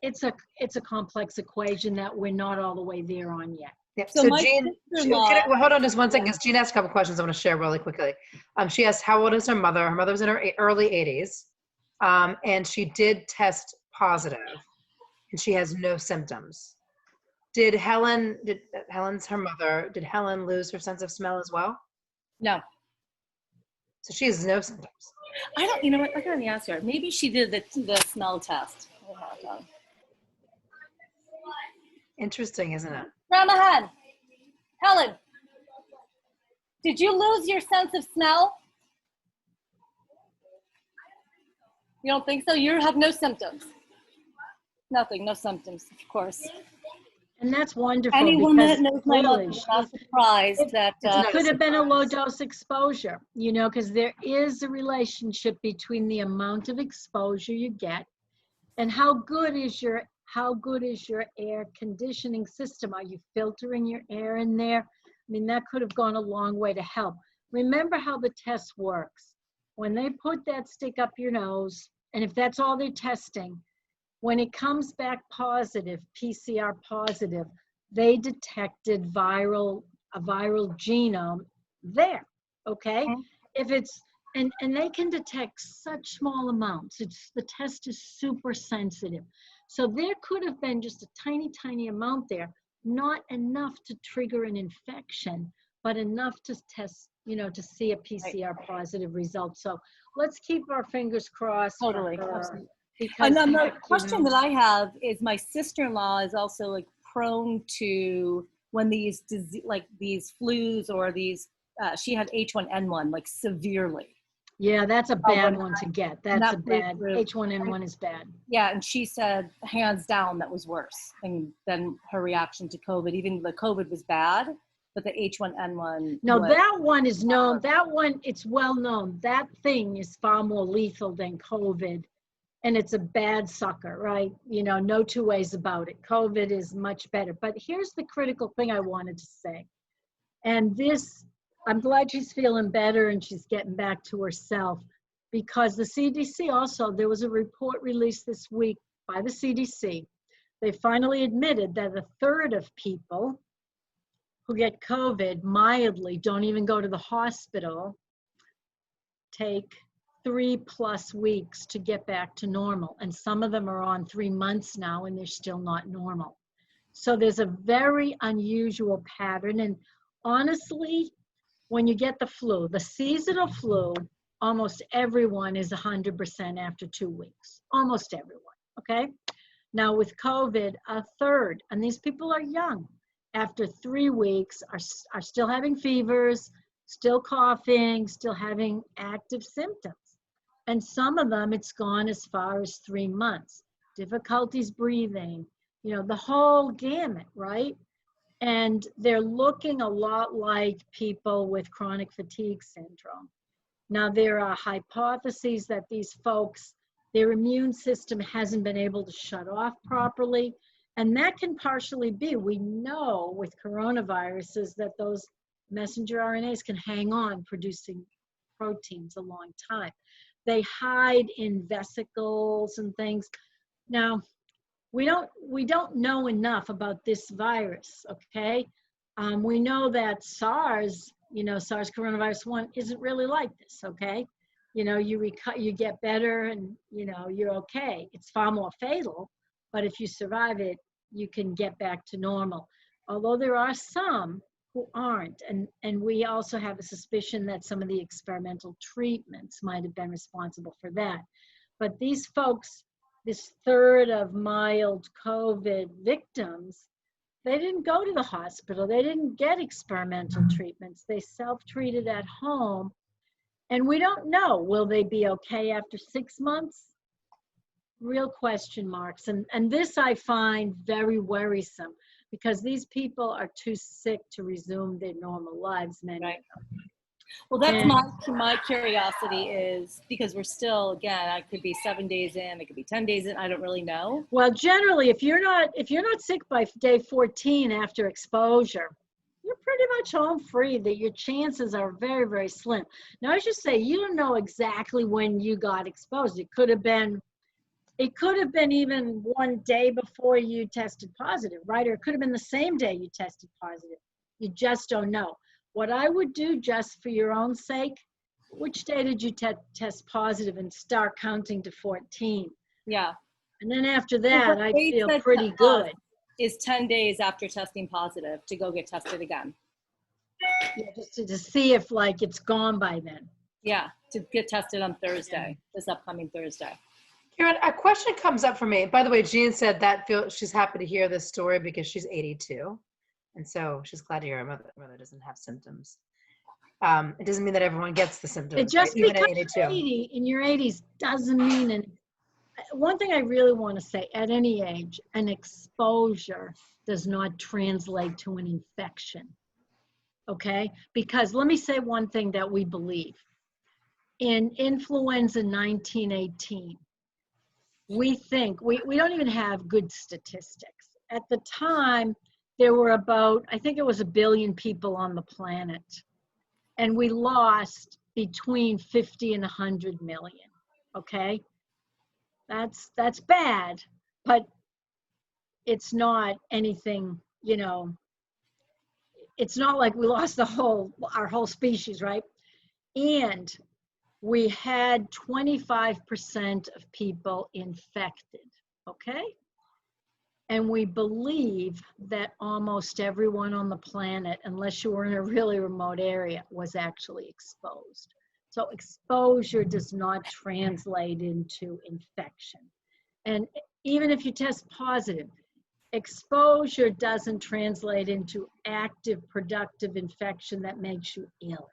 it's a complex equation that we're not all the way there on yet. Yep. So So my Jean, sister-in-law- well, hold on just one second, because Jean asked a couple questions I want to share really quickly. She asked, how old is her mother? Her mother was in her early 80s, and she did test positive, and she has no symptoms. Helen's her mother, did Helen lose her sense of smell as well? No. So she has no symptoms. I don't, you know what, I gotta ask her. Maybe she did the smell test. Interesting, isn't it? Grandma Hen, Helen, did you lose your sense of smell? You don't think so? You have no symptoms. Nothing, no symptoms, of course. And that's wonderful. Anyone because that knows my mother clearly is not surprised that it could have been a low dose exposure, you know, because there is a relationship between the amount of exposure you get and how good is your air conditioning system. Are you filtering your air in there? I mean, that could have gone a long way to help. Remember how the test works. When they put that stick up your nose, and if that's all they're testing, when it comes back positive, PCR positive, they detected a viral genome there, okay? If it's, and they can detect such small amounts. The test is super sensitive. So there could have been just a tiny, tiny amount there, not enough to trigger an infection, but enough to test, you know, to see a PCR positive result. So let's keep our fingers crossed. Totally. Because another question that I have is my sister-in-law is also like prone to when these these flus or these she had H1N1 like severely. Yeah, that's a bad one to get. That's a bad H1N1 is bad. Yeah, and she said hands down that was worse than her reaction to COVID. Even the COVID was bad, but the H1N1. No, that one is known. That one, it's well known. That thing is far more lethal than COVID. And it's a bad sucker, right? You know, no two ways about it. COVID is much better. But here's the critical thing I wanted to say. And this, I'm glad she's feeling better and she's getting back to herself, because the CDC also, there was a report released this week by the CDC. They finally admitted that a third of people who get COVID mildly don't even go to the hospital, take 3+ weeks to get back to normal. And some of them are on 3 months now and they're still not normal. So there's a very unusual pattern. And honestly, when you get the flu, the seasonal flu, almost everyone is 100% after 2 weeks. Almost everyone, okay? Now with COVID, a third, and these people are young, after 3 weeks are still having fevers, still coughing, still having active symptoms. And some of them, it's gone as far as 3 months. Difficulties breathing, you know, the whole gamut, right? And they're looking a lot like people with chronic fatigue syndrome. Now, there are hypotheses that these folks, their immune system hasn't been able to shut off properly. And that can partially be, we know with coronaviruses that those messenger RNAs can hang on producing proteins a long time. They hide in vesicles and things. Now, we don't know enough about this virus, okay? We know that SARS, you know, SARS coronavirus 1 isn't really like this, okay? You know, you get better and, you know, you're okay. It's far more fatal, but if you survive it, you can get back to normal. Although there are some who aren't, and we also have a suspicion that some of the experimental treatments might have been responsible for that. But these folks, this third of mild COVID victims, they didn't go to the hospital. They didn't get experimental treatments. They self-treated at home. And we don't know, will they be okay after 6 months? Real question marks. And this I find very worrisome, because these people are too sick to resume their normal lives, many of them. Well, that's my curiosity is, because we're still, again, I could be 7 days in, it could be 10 days in, I don't really know. Well, generally, if you're not sick by day 14 after exposure, you're pretty much home free, that your chances are very, very slim. Now, I should say, you don't know exactly when you got exposed. It could have been even one day before you tested positive, right? Or it could have been the same day you tested positive. You just don't know. What I would do, just for your own sake, which day did you test positive, and start counting to 14? Yeah. And then after that, I They feel said pretty to us good. Is 10 days after testing positive to go get tested again. Yeah, just to see if like it's gone by then. Yeah, to get tested on Thursday, this upcoming Thursday. Karen, a question comes up for me. By the way, Jean said that she's happy to hear this story because she's 82. And so she's glad to hear her mother doesn't have symptoms. It doesn't mean that everyone gets the symptoms. It just right? Even because at 82. you're 80 in your 80s doesn't mean. And one thing I really want to say, at any age, an exposure does not translate to an infection. Okay? Because let me say one thing that we believe. In influenza 1918, we think, we don't even have good statistics. At the time, there were about, I think it was 1 billion people on the planet. And we lost between 50 and 100 million, okay? That's bad, but it's not anything, you know, it's not like we lost our whole species, right? And we had 25% of people infected, okay? And we believe that almost everyone on the planet, unless you were in a really remote area, was actually exposed. So exposure does not translate into infection. And even if you test positive, exposure doesn't translate into active, productive infection that makes you ill.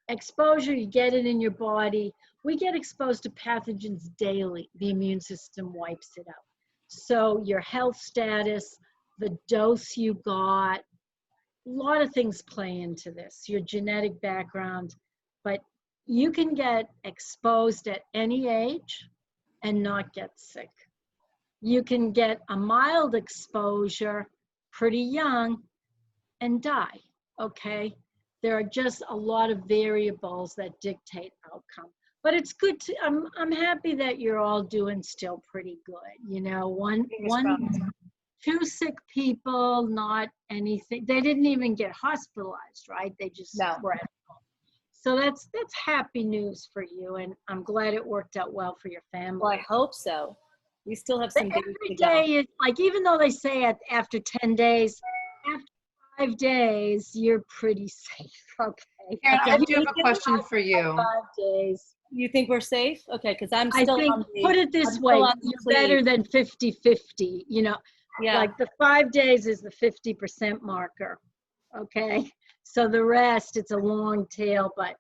Exposure, you get it in your body. We get exposed to pathogens daily. The immune system wipes it out. So your health status, the dose you got, a lot of things play into this, your genetic background, but you can get exposed at any age and not get sick. You can get a mild exposure pretty young and die, okay? There are just a lot of variables that dictate outcome. But it's good to, I'm happy that you're all doing still pretty good. You know, two sick people, not anything. They didn't even get hospitalized, right? They just were at home. So that's happy news for you, and I'm glad it worked out well for your family. Well, I hope so. We still have some days Every to go. day is like, even though they say after 10 days, after 5 days, you're pretty safe. Okay. Karen, I do have a You question for you. 5 days. You think we're safe? Okay, because I'm I still think, on the, put it this I'm way, still on the you're better than 50-50, you know. Yeah. Like the 5 days is the 50% marker, okay? So the rest, it's a long tail, but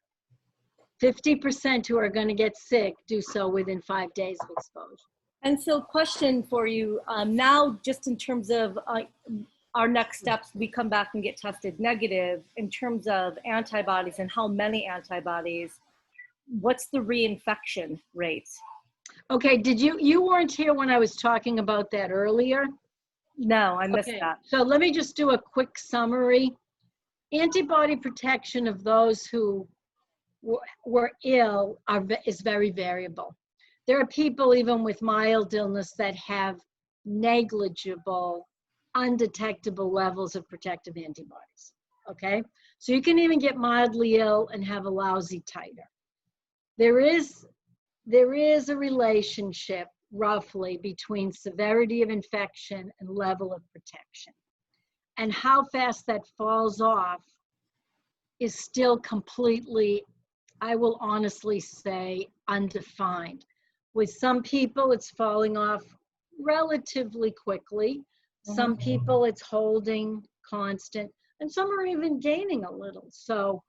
50% who are gonna get sick do so within 5 days of exposure. And so question for you, now just in terms of our next steps, we come back and get tested negative in terms of antibodies and how many antibodies, what's the reinfection rate? Okay, you weren't here when I was talking about that earlier? No, I missed that. So let me just do a quick summary. Antibody protection of those who were ill is very variable. There are people even with mild illness that have negligible, undetectable levels of protective antibodies, okay? So you can even get mildly ill and have a lousy titer. There is a relationship roughly between severity of infection and level of protection. And how fast that falls off is still completely, I will honestly say, undefined. With some people, it's falling off relatively quickly. Some people, it's holding constant, and some are even gaining a little. So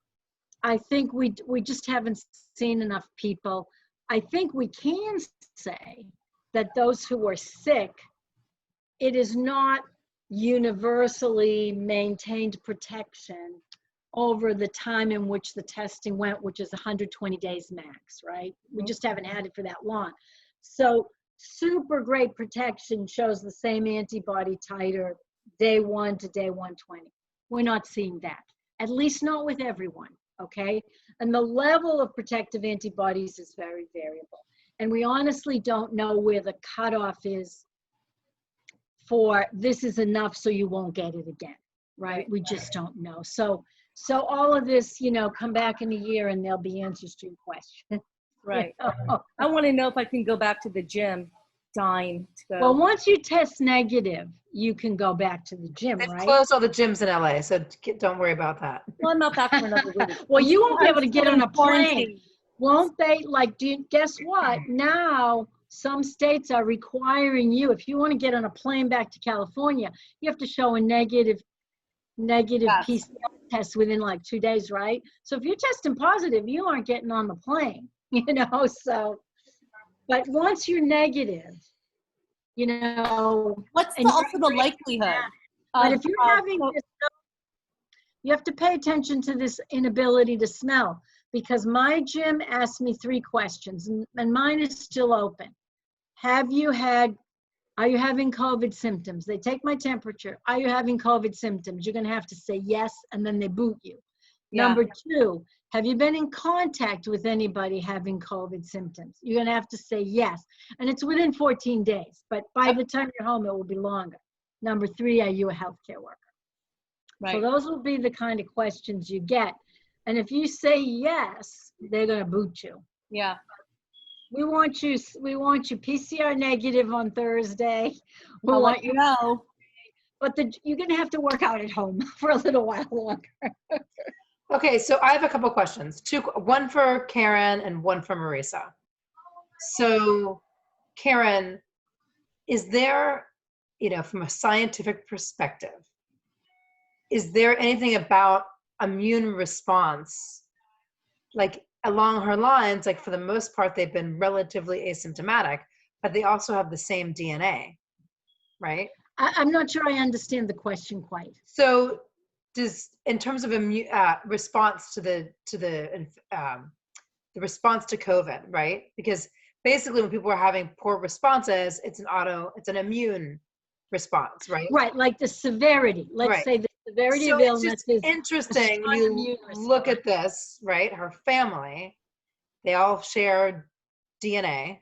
I think we just haven't seen enough people. I think we can say that those who are sick, it is not universally maintained protection over the time in which the testing went, which is 120 days max, right? We just haven't had it for that long. So super great protection shows the same antibody titer day 1 to day 120. We're not seeing that. at least not with everyone, okay? And the level of protective antibodies is very variable. And we honestly don't know where the cutoff is for this is enough so you won't get it again, right? We just don't know. So all of this, you know, come back in a year and there'll be answers to your question. Right. I want to know if I can go back to the gym. Dying to go. Well, once you test negative, you can go back to the gym, They've right? closed all the gyms in LA, so don't worry about that. Well, I'm not back for another week. Well, you won't be able to I'm get still on in a plane. quarantine. Won't they? Like, guess what? Now, some states are requiring you, if you want to get on a plane back to California, you have to show a negative Yes. PCR test within like 2 days, right? So if you're testing positive, you aren't getting on the plane, you know? So, but once you're negative, you know. What's and also the likelihood? But if you're having this, you have to pay attention to this inability to smell, because my gym asked me 3 questions, and mine is still open. Are you having COVID symptoms? They take my temperature. Are you having COVID symptoms? You're going to have to say yes, and then they boot you. Yeah. Number 2, have you been in contact with anybody having COVID symptoms? You're going to have to say yes. And it's within 14 days, but by the time you're home, it will be longer. Number 3, are you a healthcare worker? Right. So those will be the kind of questions you get. And if you say yes, they're going to boot you. Yeah. We want you PCR negative on Thursday. We I'll want let you know. But you're going to have to work out at home for a little while longer. Okay, so I have a couple questions. One for Karen and one for Marisa. So, Karen, is there, you know, from a scientific perspective, is there anything about immune response, like along her lines, like for the most part, they've been relatively asymptomatic, but they also have the same DNA, right? I'm not sure I understand the question quite. So, in terms of response to the response to COVID, right? Because basically, when people are having poor responses, it's an immune response, right? Right, like the severity. Let's say the severity of illness it's just interesting when you look at this, right? Her family, they all share DNA,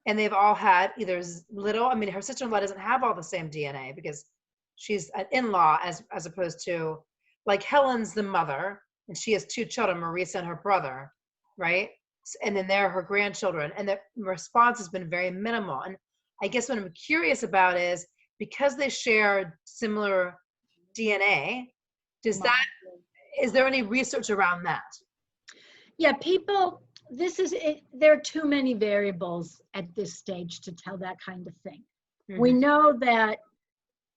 and they've all had either little. I mean, her sister-in-law doesn't have all the same DNA because she's an in-law, as opposed to, like, Helen's the mother, and she has 2 children, Marisa and her brother, right? And then they're her grandchildren, and the response has been very minimal. And I guess what I'm curious about is, because they share similar DNA, is there any research around that? Yeah, there are too many variables at this stage to tell that kind of thing. Mm-hmm. We know that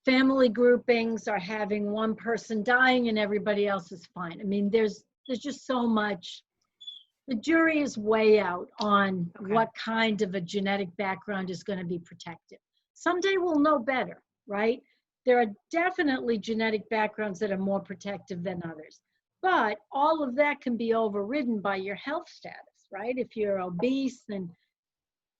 family groupings are having one person dying and everybody else is fine. I mean, there's just so much. The jury is way out on what kind of a genetic background is going to be protective. Someday we'll know better, right? There are definitely genetic backgrounds that are more protective than others. But all of that can be overridden by your health status, right? If you're obese and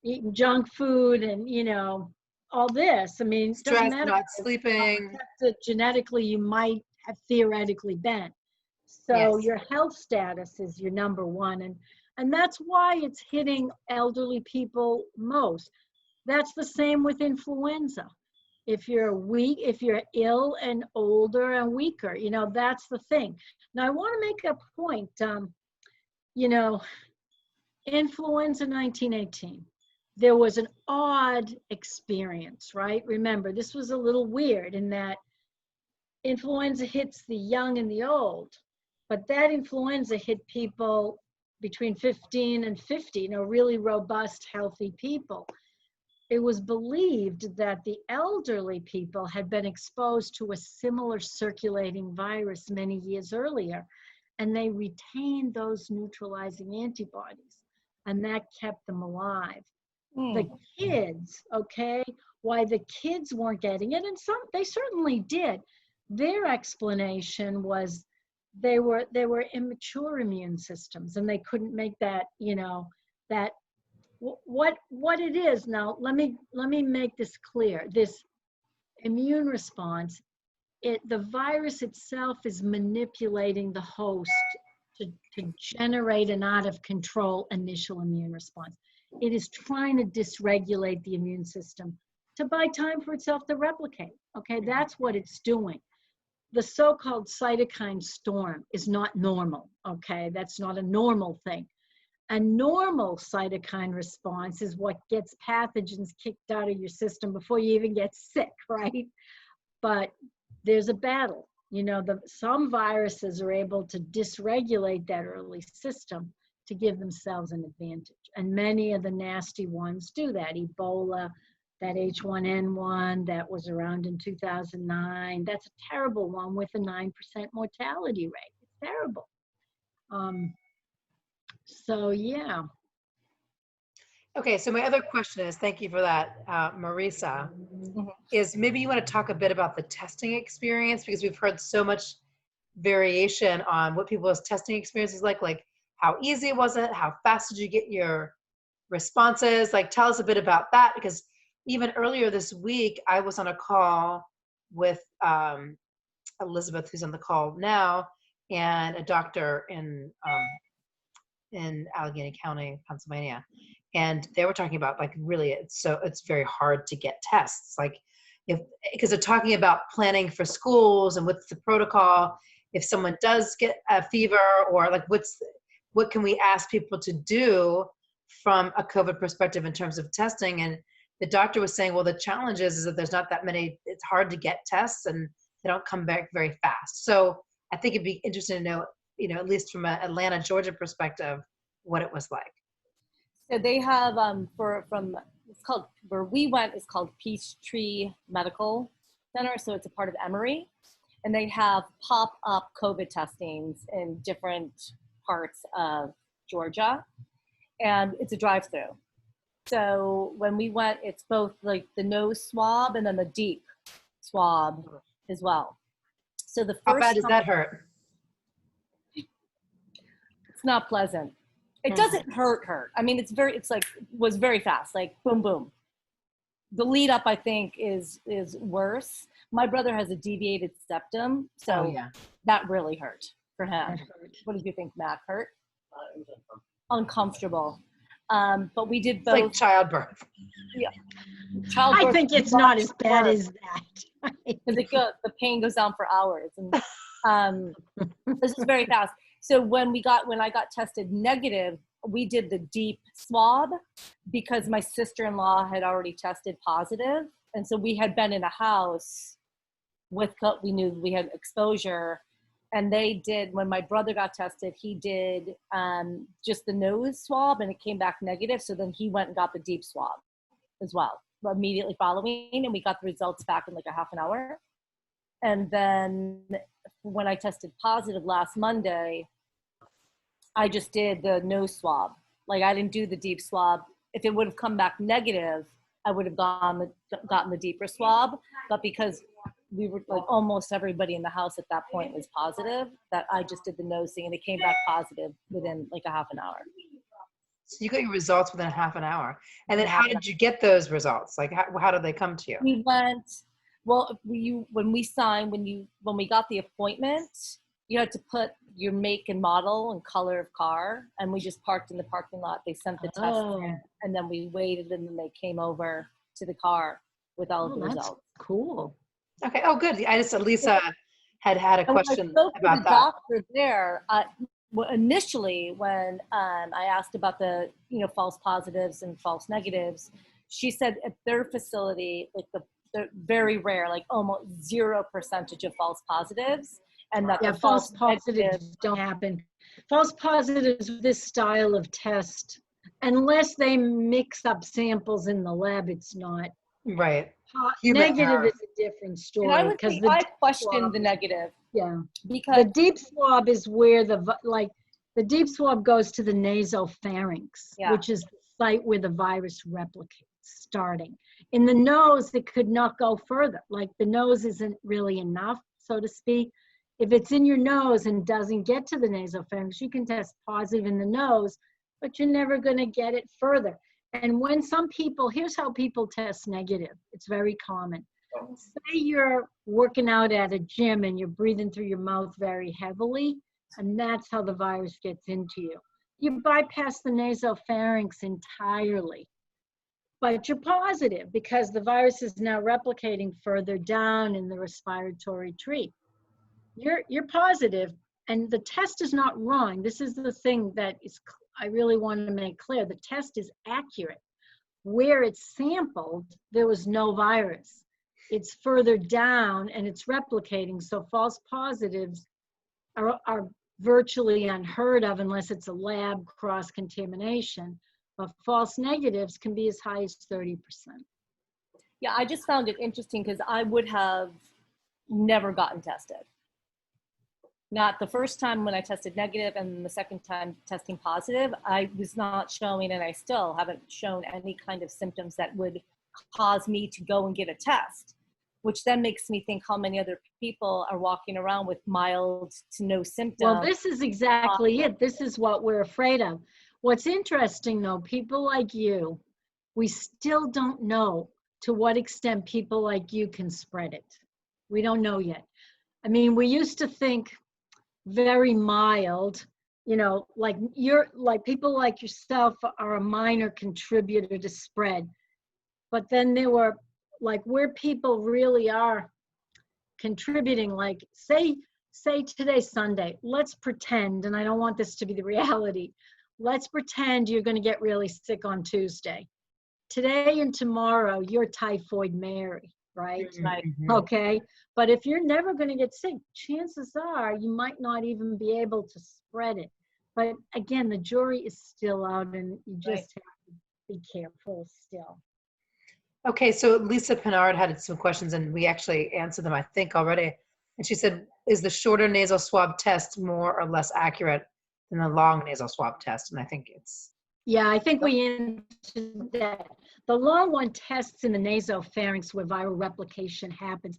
eating junk food and, you know, all this, I mean, stress, doesn't matter, not sleeping. Genetically, you might have theoretically been. So your health status is your number one. And that's why it's hitting elderly people most. That's the same with influenza. If you're weak, if you're ill and older and weaker, you know, that's the thing. Now, I want to make a point, you know, influenza 1918, there was an odd experience, right? Remember, this was a little weird in that influenza hits the young and the old, but that influenza hit people between 15 and 50, you know, really robust, healthy people. It was believed that the elderly people had been exposed to a similar circulating virus many years earlier, and they retained those neutralizing antibodies, and that kept them alive. The kids, why the kids weren't getting it, and they certainly did. Their explanation was they were immature immune systems, and they couldn't make that, you know, that what it is. Now, let me make this clear. This immune response the virus itself is manipulating the host to generate an out of control initial immune response. It is trying to dysregulate the immune system to buy time for itself to replicate. Okay, that's what it's doing. The so-called cytokine storm is not normal. Okay, that's not a normal thing. A normal cytokine response is what gets pathogens kicked out of your system before you even get sick, right? But there's a battle. You know, some viruses are able to dysregulate that early system to give themselves an advantage. And many of the nasty ones do that. Ebola, that H1N1 that was around in 2009, that's a terrible one with a 9% mortality rate. It's terrible. So yeah. Okay, so my other question is, thank you for that, Marisa, is maybe you want to talk a bit about the testing experience, because we've heard so much variation on what people's testing experience is like how easy was it, how fast did you get your responses? Like, tell us a bit about that, because even earlier this week, I was on a call with Elizabeth, who's on the call now, and a doctor in Allegheny County, Pennsylvania. And they were talking about, like, really, it's very hard to get tests. Like, because they're talking about planning for schools and what's the protocol if someone does get a fever, or like what can we ask people to do from a COVID perspective in terms of testing. And the doctor was saying, well, the challenge is that there's not that many, it's hard to get tests and they don't come back very fast. So I think it'd be interesting to know, you know, at least from an Atlanta, Georgia perspective, what it was like. So they have it's called, where we went is called Peachtree Medical Center. So it's a part of Emory, and they have pop-up COVID testings in different parts of Georgia, and it's a drive-through. So when we went, it's both like the nose swab and then the deep swab as well. So the first, how bad does that hurt? It's not pleasant. It doesn't hurt. I mean, was very fast, like boom, boom. The lead up, I think, is worse. My brother has a deviated septum, so that really hurt for him. What did you think, Matt? Hurt? It was uncomfortable. But we did both. It's like childbirth. Yeah. Childbirth, I think it's not as bad as that. Because the pain goes on for hours, and this is very fast. So when I got tested negative, we did the deep swab because my sister-in-law had already tested positive. And so we had been in a house we knew we had exposure. And they did, when my brother got tested, he did just the nose swab and it came back negative. So then he went and got the deep swab as well, immediately following. And we got the results back in like a half an hour. And then when I tested positive last Monday, I just did the nose swab. Like, I didn't do the deep swab. If it would have come back negative, I would have gotten the deeper swab. But because we were like almost everybody in the house at that point was positive, that I just did the nose thing and it came back positive within like a half an hour. So you got your results within a half an hour. And then how did you get those results? Like, how did they come to you? We went, well, when we got the appointment, you had to put your make and model and color of car, and we just parked in the parking lot. They sent the test in, and then we waited, and then they came over to the car with all of the results. Cool. Okay. Oh, good. Lisa had a question about that. The doctor there, initially when I asked about the false positives and false negatives, she said at their facility, like they're very rare, like almost 0% of false positives. And that the false positives don't happen. False positives with this style of test, unless they mix up samples in the lab, it's not. Right. Negative is a different story. And I questioned the negative. Yeah. Because the deep swab is where the deep swab goes to the nasopharynx, which is the site where the virus replicates, starting. In the nose, it could not go further. Like, the nose isn't really enough, so to speak. If it's in your nose and doesn't get to the nasopharynx, you can test positive in the nose, but you're never going to get it further. And when here's how people test negative. It's very common. say you're working out at a gym and you're breathing through your mouth very heavily, and that's how the virus gets into you. You bypass the nasopharynx entirely, but you're positive because the virus is now replicating further down in the respiratory tree. You're positive, and the test is not wrong. This is the thing that is, I really want to make clear. The test is accurate. Where it's sampled, there was no virus. It's further down and it's replicating, so false positives are virtually unheard of unless it's a lab cross-contamination, but false negatives can be as high as 30%. Yeah, I just found it interesting because I would have never gotten tested. Not the first time when I tested negative and the second time testing positive, I was not showing, and I still haven't shown any kind of symptoms that would cause me to go and get a test, which then makes me think how many other people are walking around with mild to no symptoms. Well, this is exactly it. This is what we're afraid of. What's interesting though, people like you, we still don't know to what extent people like you can spread it. We don't know yet. I mean, we used to think very mild, you know, like people like yourself are a minor contributor to spread. But then there were like where people really are contributing, like say today's Sunday, let's pretend, and I don't want this to be the reality, let's pretend you're going to get really sick on Tuesday. Today and tomorrow, you're Typhoid Mary, right? Mm-hmm. Okay. But if you're never going to get sick, chances are you might not even be able to spread it. But again, the jury is still out, and you just have to be careful still. Okay, so Lisa Pinard had some questions, and we actually answered them, I think, already. And she said, is the shorter nasal swab test more or less accurate than the long nasal swab test? And I think it's... Yeah, I think we answered that. The long one tests in the nasopharynx where viral replication happens.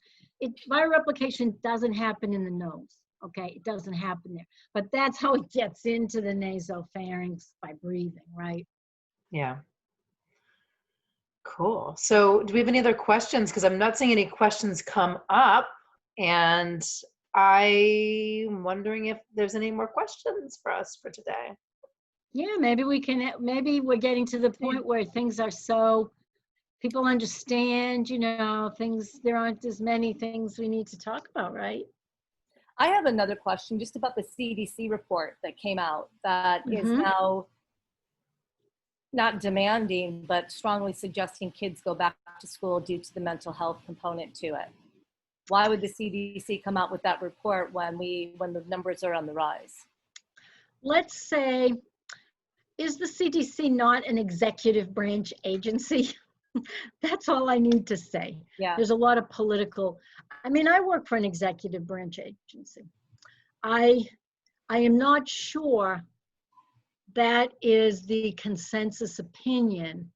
Viral replication doesn't happen in the nose, okay? It doesn't happen there. But that's how it gets into the nasopharynx, by breathing, right? Yeah. Cool. So do we have any other questions? Because I'm not seeing any questions come up, and I'm wondering if there's any more questions for us for today. Yeah, maybe we're getting to the point where things are so, people understand, you know, there aren't as many things we need to talk about, right? I have another question just about the CDC report that came out that is now not demanding, but strongly suggesting kids go back to school due to the mental health component to it. Why would the CDC come out with that report when the numbers are on the rise? Let's say, is the CDC not an executive branch agency? That's all I need to say. Yeah. There's a lot of political, I mean, I work for an executive branch agency. I am not sure that is the consensus opinion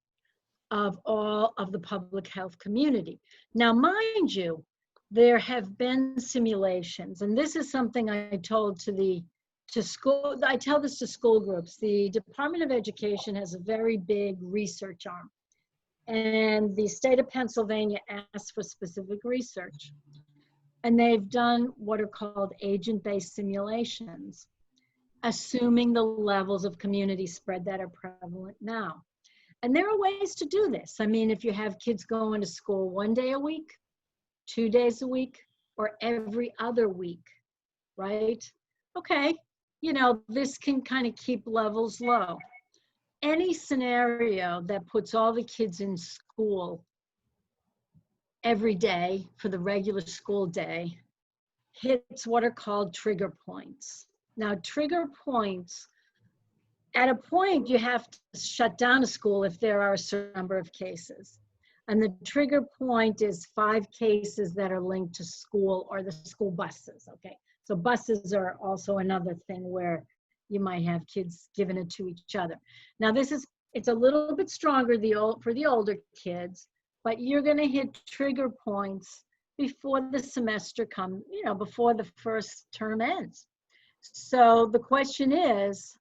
of all of the public health community. Now, mind you, there have been simulations, and this is something I told I tell this to school groups. The Department of Education has a very big research arm, and the state of Pennsylvania asked for specific research. And they've done what are called agent-based simulations, assuming the levels of community spread that are prevalent now. And there are ways to do this. I mean, if you have kids going to school 1 day a week, 2 days a week, or every other week, right? Okay, you know, this can kind of keep levels low. Any scenario that puts all the kids in school every day for the regular school day hits what are called trigger points. Now, trigger points, at a point you have to shut down a school if there are a certain number of cases. And the trigger point is 5 cases that are linked to school or the school buses, okay? So buses are also another thing where you might have kids giving it to each other. Now it's a little bit stronger for the older kids, but you're gonna hit trigger points before the semester comes, you know, before the first term ends. So the question is,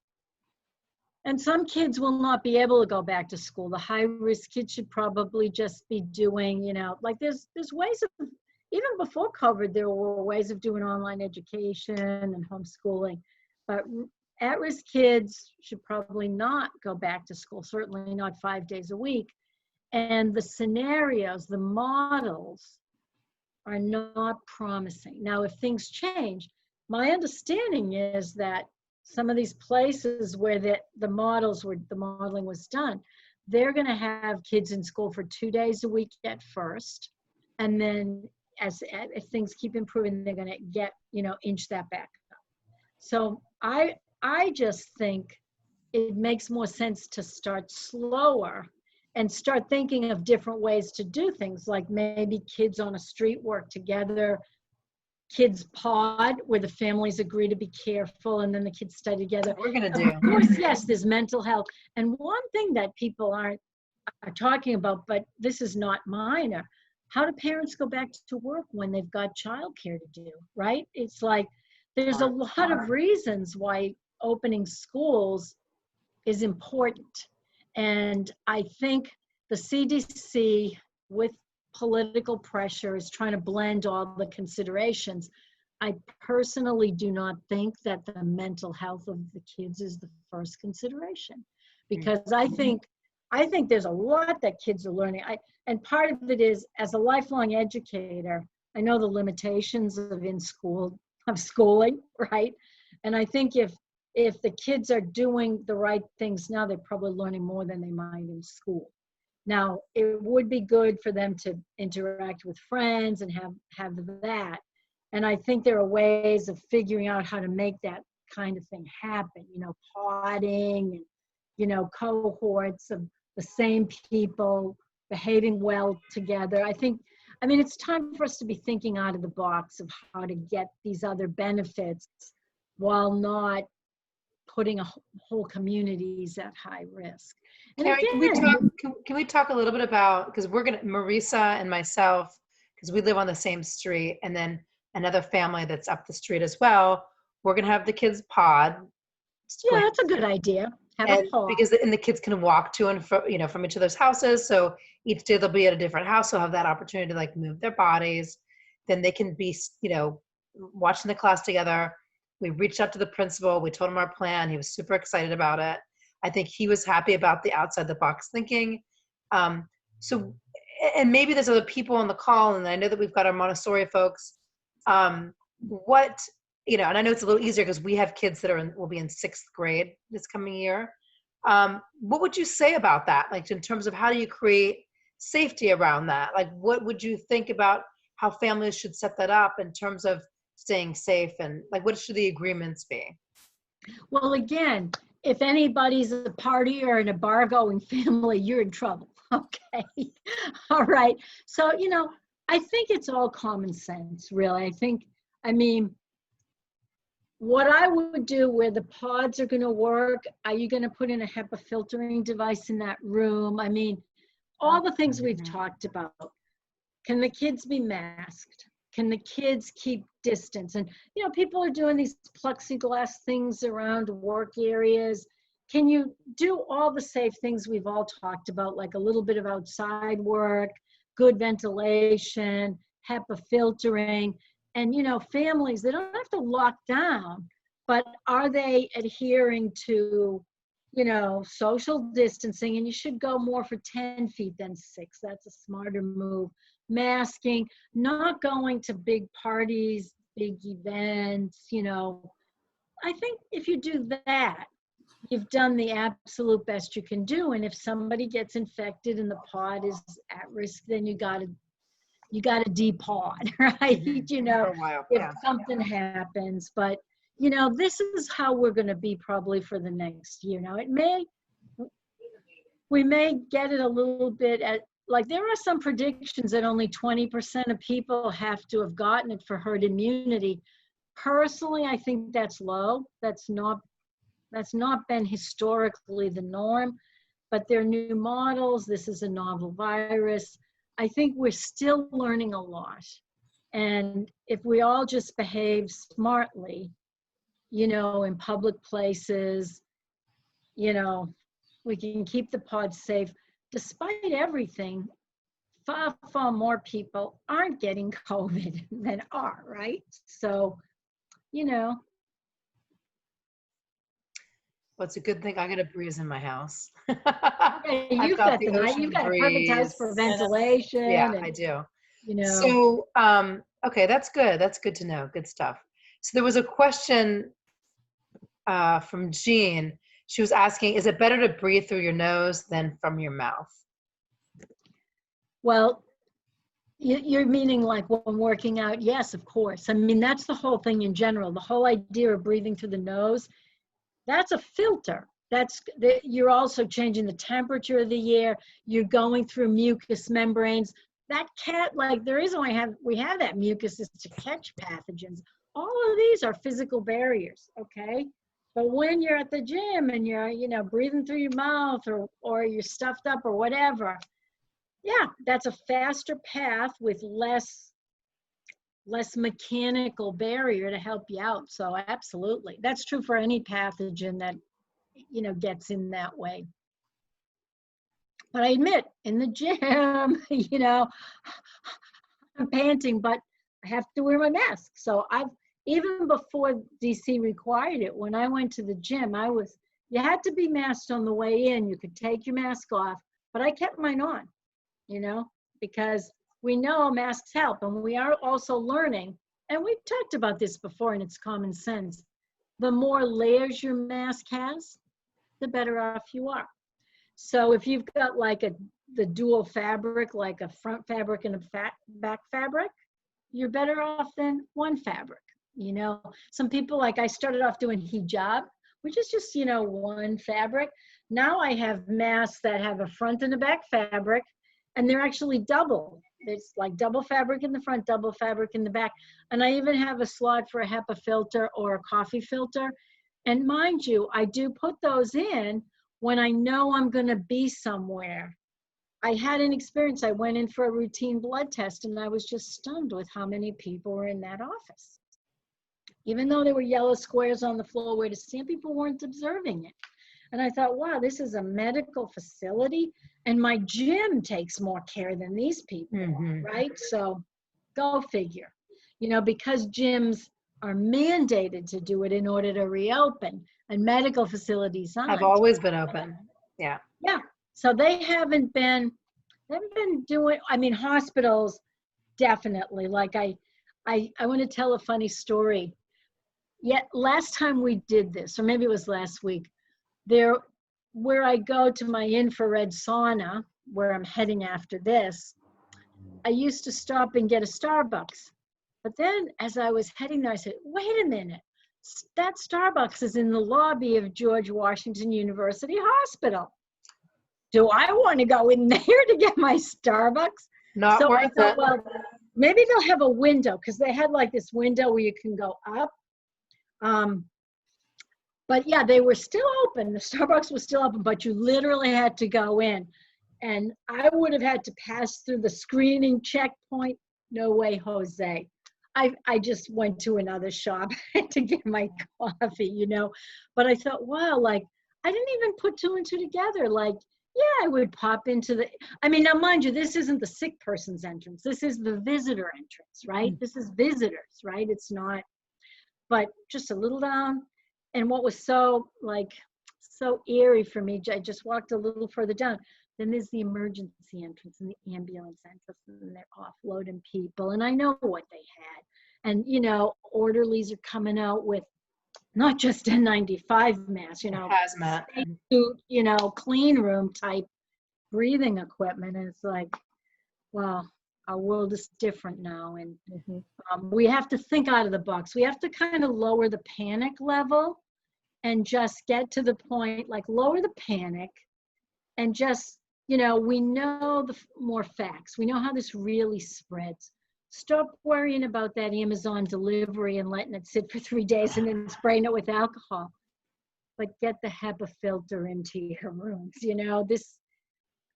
And some kids will not be able to go back to school. The high-risk kids should probably just be doing, like there's ways of, even before COVID, there were ways of doing online education and homeschooling. But at-risk kids should probably not go back to school, certainly not 5 days a week. And the scenarios, the models are not promising. Now, if things change, my understanding is that some of these places where the modeling was done, they're going to have kids in school for 2 days a week at first, and then as things keep improving, they're going to get inch that back up. So I just think it makes more sense to start slower and start thinking of different ways to do things, like maybe kids on a street work together, kids pod where the families agree to be careful and then the kids study together. We're going to do. Of course, yes, there's mental health. And one thing that people are talking about, but this is not minor, how do parents go back to work when they've got childcare to do, right? It's like there's a lot of reasons why opening schools is important. And I think the CDC, with political pressure, is trying to blend all the considerations. I personally do not think that the mental health of the kids is the first consideration, because I think there's a lot that kids are learning. And part of it is, as a lifelong educator, I know the limitations of schooling, right? And I think if the kids are doing the right things now, they're probably learning more than they might in school. Now, it would be good for them to interact with friends and have that. And I think there are ways of figuring out how to make that kind of thing happen, podding and, cohorts of the same people behaving well together. It's time for us to be thinking out of the box of how to get these other benefits while not putting whole communities at high risk. And Carrie, again, can we talk a little bit about, because Marisa and myself, because we live on the same street, and then another family that's up the street as well, we're going to have the kids pod. Yeah, that's a good idea. Have a pod. Because the kids can walk to and from each other's houses. So each day they'll be at a different house. They'll have that opportunity to move their bodies. Then they can be, watching the class together. We reached out to the principal. We told him our plan. He was super excited about it. I think he was happy about the outside the box thinking. And maybe there's other people on the call, and I know that we've got our Montessori folks. And I know it's a little easier because we have kids that will be in 6th grade this coming year. What would you say about that? In terms of how do you create safety around that? What would you think about how families should set that up in terms of staying safe, and what should the agreements be? Well, again, if anybody's a party or in a bar going family, you're in trouble. Okay. All right. So, I think it's all common sense, really. What I would do where the pods are going to work, are you going to put in a HEPA filtering device in that room? All the things we've talked about. Can the kids be masked? Can the kids keep distance? And, people are doing these plexiglass things around work areas. Can you do all the safe things we've all talked about, like a little bit of outside work, good ventilation, HEPA filtering? And, families, they don't have to lock down, but are they adhering to, social distancing? And you should go more for 10 feet than 6. That's a smarter move. Masking, not going to big parties, big events, I think if you do that, you've done the absolute best you can do. And if somebody gets infected and the pod is at risk, then you got to de-pod, right? If something happens. But, this is how we're going to be probably for the next year. Now, we may get it a little bit there are some predictions that only 20% of people have to have gotten it for herd immunity. Personally, I think that's low. That's not been historically the norm, but they're new models. This is a novel virus. I think we're still learning a lot. And if we all just behave smartly, in public places, you know, we can keep the pods safe. Despite everything, far, far more people aren't getting COVID than are, right? So, you know. Well, it's a good thing I got a breeze in my house. Yeah, I've you've got got the you've ocean got a perfect house breeze. for ventilation. Yeah, And, I do. you know. So, okay, that's good. That's good to know. Good stuff. So there was a question from Jean. She was asking, is it better to breathe through your nose than from your mouth? Well, you're meaning like when working out? Yes, of course. I mean, that's the whole thing in general. The whole idea of breathing through the nose, that's a filter. You're also changing the temperature of the air. You're going through mucous membranes. Like the reason we have that mucus is to catch pathogens. All of these are physical barriers, okay? But when you're at the gym and you're, you know, breathing through your mouth or you're stuffed up or whatever, yeah, that's a faster path with less mechanical barrier to help you out. So absolutely. That's true for any pathogen that, you know, gets in that way. But I admit, in the gym, you know, I'm panting, but I have to wear my mask. So even before DC required it, when I went to the gym, you had to be masked on the way in. You could take your mask off, but I kept mine on, you know, because we know masks help. And we are also learning, and we've talked about this before, and it's common sense. The more layers your mask has, the better off you are. So if you've got like the dual fabric, like a front fabric and a back fabric, you're better off than one fabric. You know, some people, like I started off doing hijab, which is just, you know, one fabric. Now I have masks that have a front and a back fabric, and they're actually double. It's like double fabric in the front, double fabric in the back. And I even have a slot for a HEPA filter or a coffee filter. And mind you, I do put those in when I know I'm going to be somewhere. I had an experience. I went in for a routine blood test, and I was just stunned with how many people were in that office. Even though there were yellow squares on the floor where to stand, people weren't observing it. And I thought, wow, this is a medical facility, and my gym takes more care than these people, right? So go figure. You know, because gyms are mandated to do it in order to reopen, and medical facilities aren't. Have always been open. Yeah. Yeah. So they haven't been doing, I mean, hospitals, definitely. Like I want to tell a funny story. Yet last time we did this, or maybe it was last week, where I go to my infrared sauna, where I'm heading after this, I used to stop and get a Starbucks. But then as I was heading there, I said, wait a minute, that Starbucks is in the lobby of George Washington University Hospital. Do I want to go in there to get my Starbucks? Not so worth I thought, it. well, maybe they'll have a window, because they had like this window where you can go up. But yeah, they were still open. The Starbucks was still open, but you literally had to go in. And I would have had to pass through the screening checkpoint. No way, Jose. I just went to another shop to get my coffee, you know. But I thought, wow, like, I didn't even put two and two together. Like, yeah, I would pop into I mean, now mind you, this isn't the sick person's entrance. This is the visitor entrance, right? This is visitors, right? It's not, but just a little down. And what was so eerie for me, I just walked a little further down. Then there's the emergency entrance and the ambulance entrance, and they're offloading people. And I know what they had. And, you know, orderlies are coming out with not just N95 masks, you know, hazmat, you know, clean room type breathing equipment. And it's like, well, our world is different now. And we have to think out of the box. We have to kind of lower the panic level and just get to the point, like lower the panic and just, you know, we know the more facts. We know how this really spreads. Stop worrying about that Amazon delivery and letting it sit for 3 days and then spraying it with alcohol. But get the HEPA filter into your rooms, you know, this.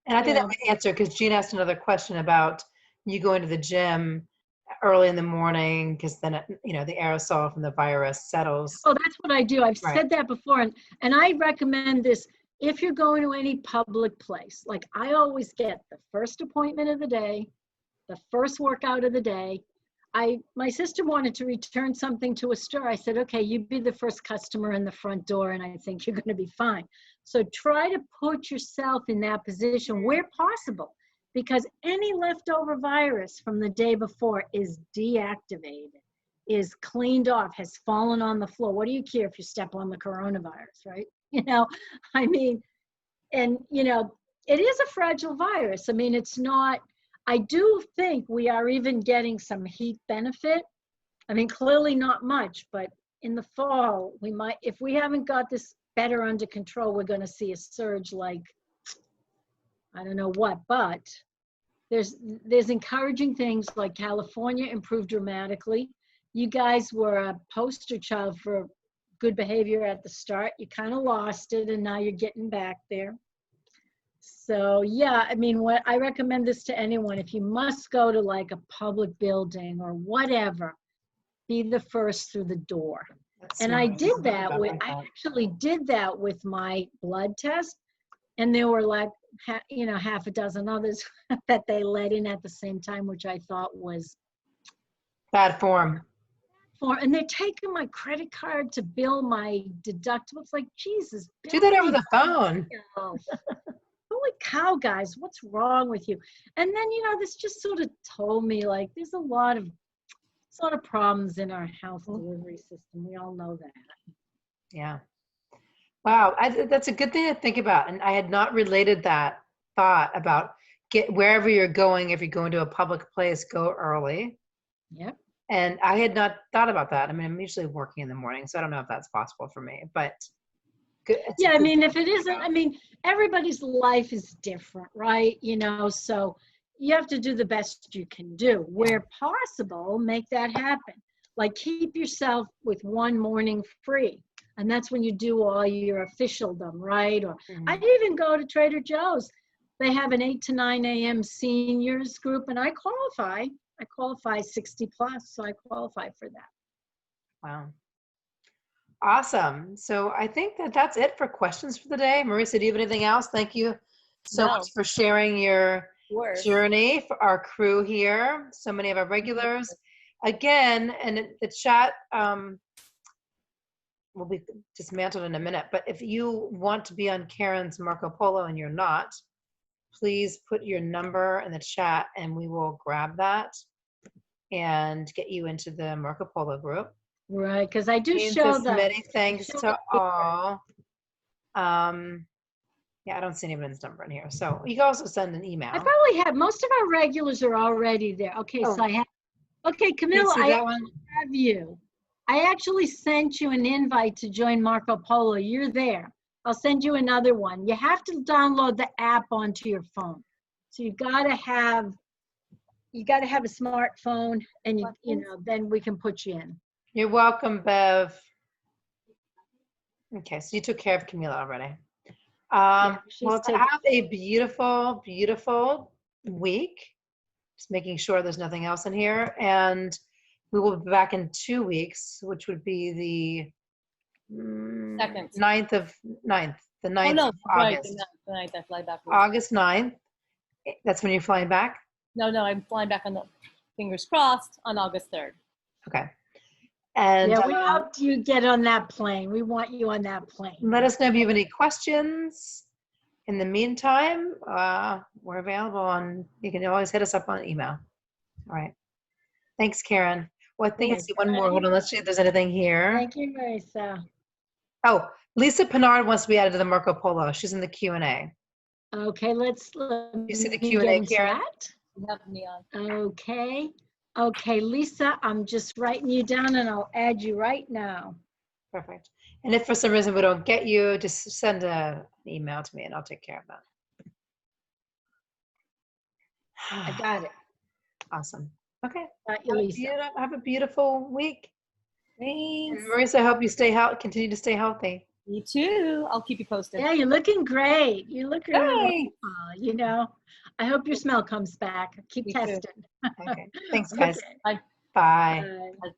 And I think that might answer, because Jean asked another question about you going to the gym early in the morning because then, the aerosol from the virus settles. Oh, that's what I do. I've Right. said that before. And I recommend this if you're going to any public place. Like I always get the first appointment of the day, the first workout of the day. My sister wanted to return something to a store. I said, okay, you be the first customer in the front door and I think you're going to be fine. So try to put yourself in that position where possible, because any leftover virus from the day before is deactivated, is cleaned off, has fallen on the floor. What do you care if you step on the coronavirus, right? I mean, and it is a fragile virus. I mean, it's not, I do think we are even getting some heat benefit. I mean, clearly not much, but in the fall, we might, if we haven't got this better under control, we're going to see a surge like, I don't know what, but there's encouraging things like California improved dramatically. You guys were a poster child for good behavior at the start. You kind of lost it and now you're getting back there. So yeah, I mean, what I recommend this to anyone, if you must go to like a public building or whatever, be the first through the door. And I did that with, I actually did that with my blood test, and there were like, half a dozen others that they let in at the same time, which I thought was bad form. And they're taking my credit card to bill my deductibles. Like, Jesus. Do that over the phone. Holy cow, guys, what's wrong with you? And then, this just sort of told me, like, there's a lot of problems in our health delivery system. We all know that. Yeah. Wow. That's a good thing to think about. And I had not related that thought about wherever you're going, if you're going to a public place, go early. Yep. And I had not thought about that. I mean, I'm usually working in the morning, so I don't know if that's possible for me, but yeah, I mean, if it isn't, I mean, everybody's life is different, right? So you have to do the best you can do. Where possible, make that happen. Like, keep yourself with one morning free. And that's when you do all your officialdom, right? Or I even go to Trader Joe's. They have an 8 to 9 a.m. seniors group, and I qualify 60 plus, so I qualify for that. Wow. Awesome. So I think that's it for questions for the day. Marisa, do you have anything else? Thank you so much for sharing your journey for our crew here. So many of our regulars. Again, and the chat will be dismantled in a minute, but if you want to be on Karen's Marco Polo and you're not, please put your number in the chat and we will grab that and get you into the Marco Polo group. Right, because I do show that. Many thanks to all. Yeah, I don't see anyone's number in here. So you can also send an email. I probably have. Most of our regulars are already there. Okay, so I have. Okay, Camilla, I have you. I actually sent you an invite to join Marco Polo. You're there. I'll send you another one. You have to download the app onto your phone. So you gotta have a smartphone, and then we can put you in. You're welcome, Bev. Okay, so you took care of Camila already. Well, to have a beautiful, beautiful week. Just making sure there's nothing else in here. And we will be back in 2 weeks, which would be the 9th of August. The 9th, I fly back. August 9th. That's when you're flying back? No, I'm flying back on the, fingers crossed, on August 3rd. Okay. And yeah, we hope you get on that plane. We want you on that plane. Let us know if you have any questions. In the meantime, we're available you can always hit us up on email. All right. Thanks, Karen. Well, I think I see one more. Hold on, let's see if there's anything here. Thank you, Marisa. Oh, Lisa Pinard wants to be added to the Marco Polo. She's in the Q&A. Okay, you see the Q&A, Karen? You have me on. Okay. Okay, Lisa, I'm just writing you down and I'll add you right now. Perfect. And if for some reason we don't get you, just send an email to me and I'll take care of that. I got it. Awesome. Okay. Got you, Lisa. Have a beautiful week. Thanks. And Marisa, I hope you continue to stay healthy. Me too. I'll keep you posted. Yeah, you're looking great. You look really wonderful, I hope your smell comes back. Keep testing. Okay. Thanks, guys. Bye. Bye. Bye.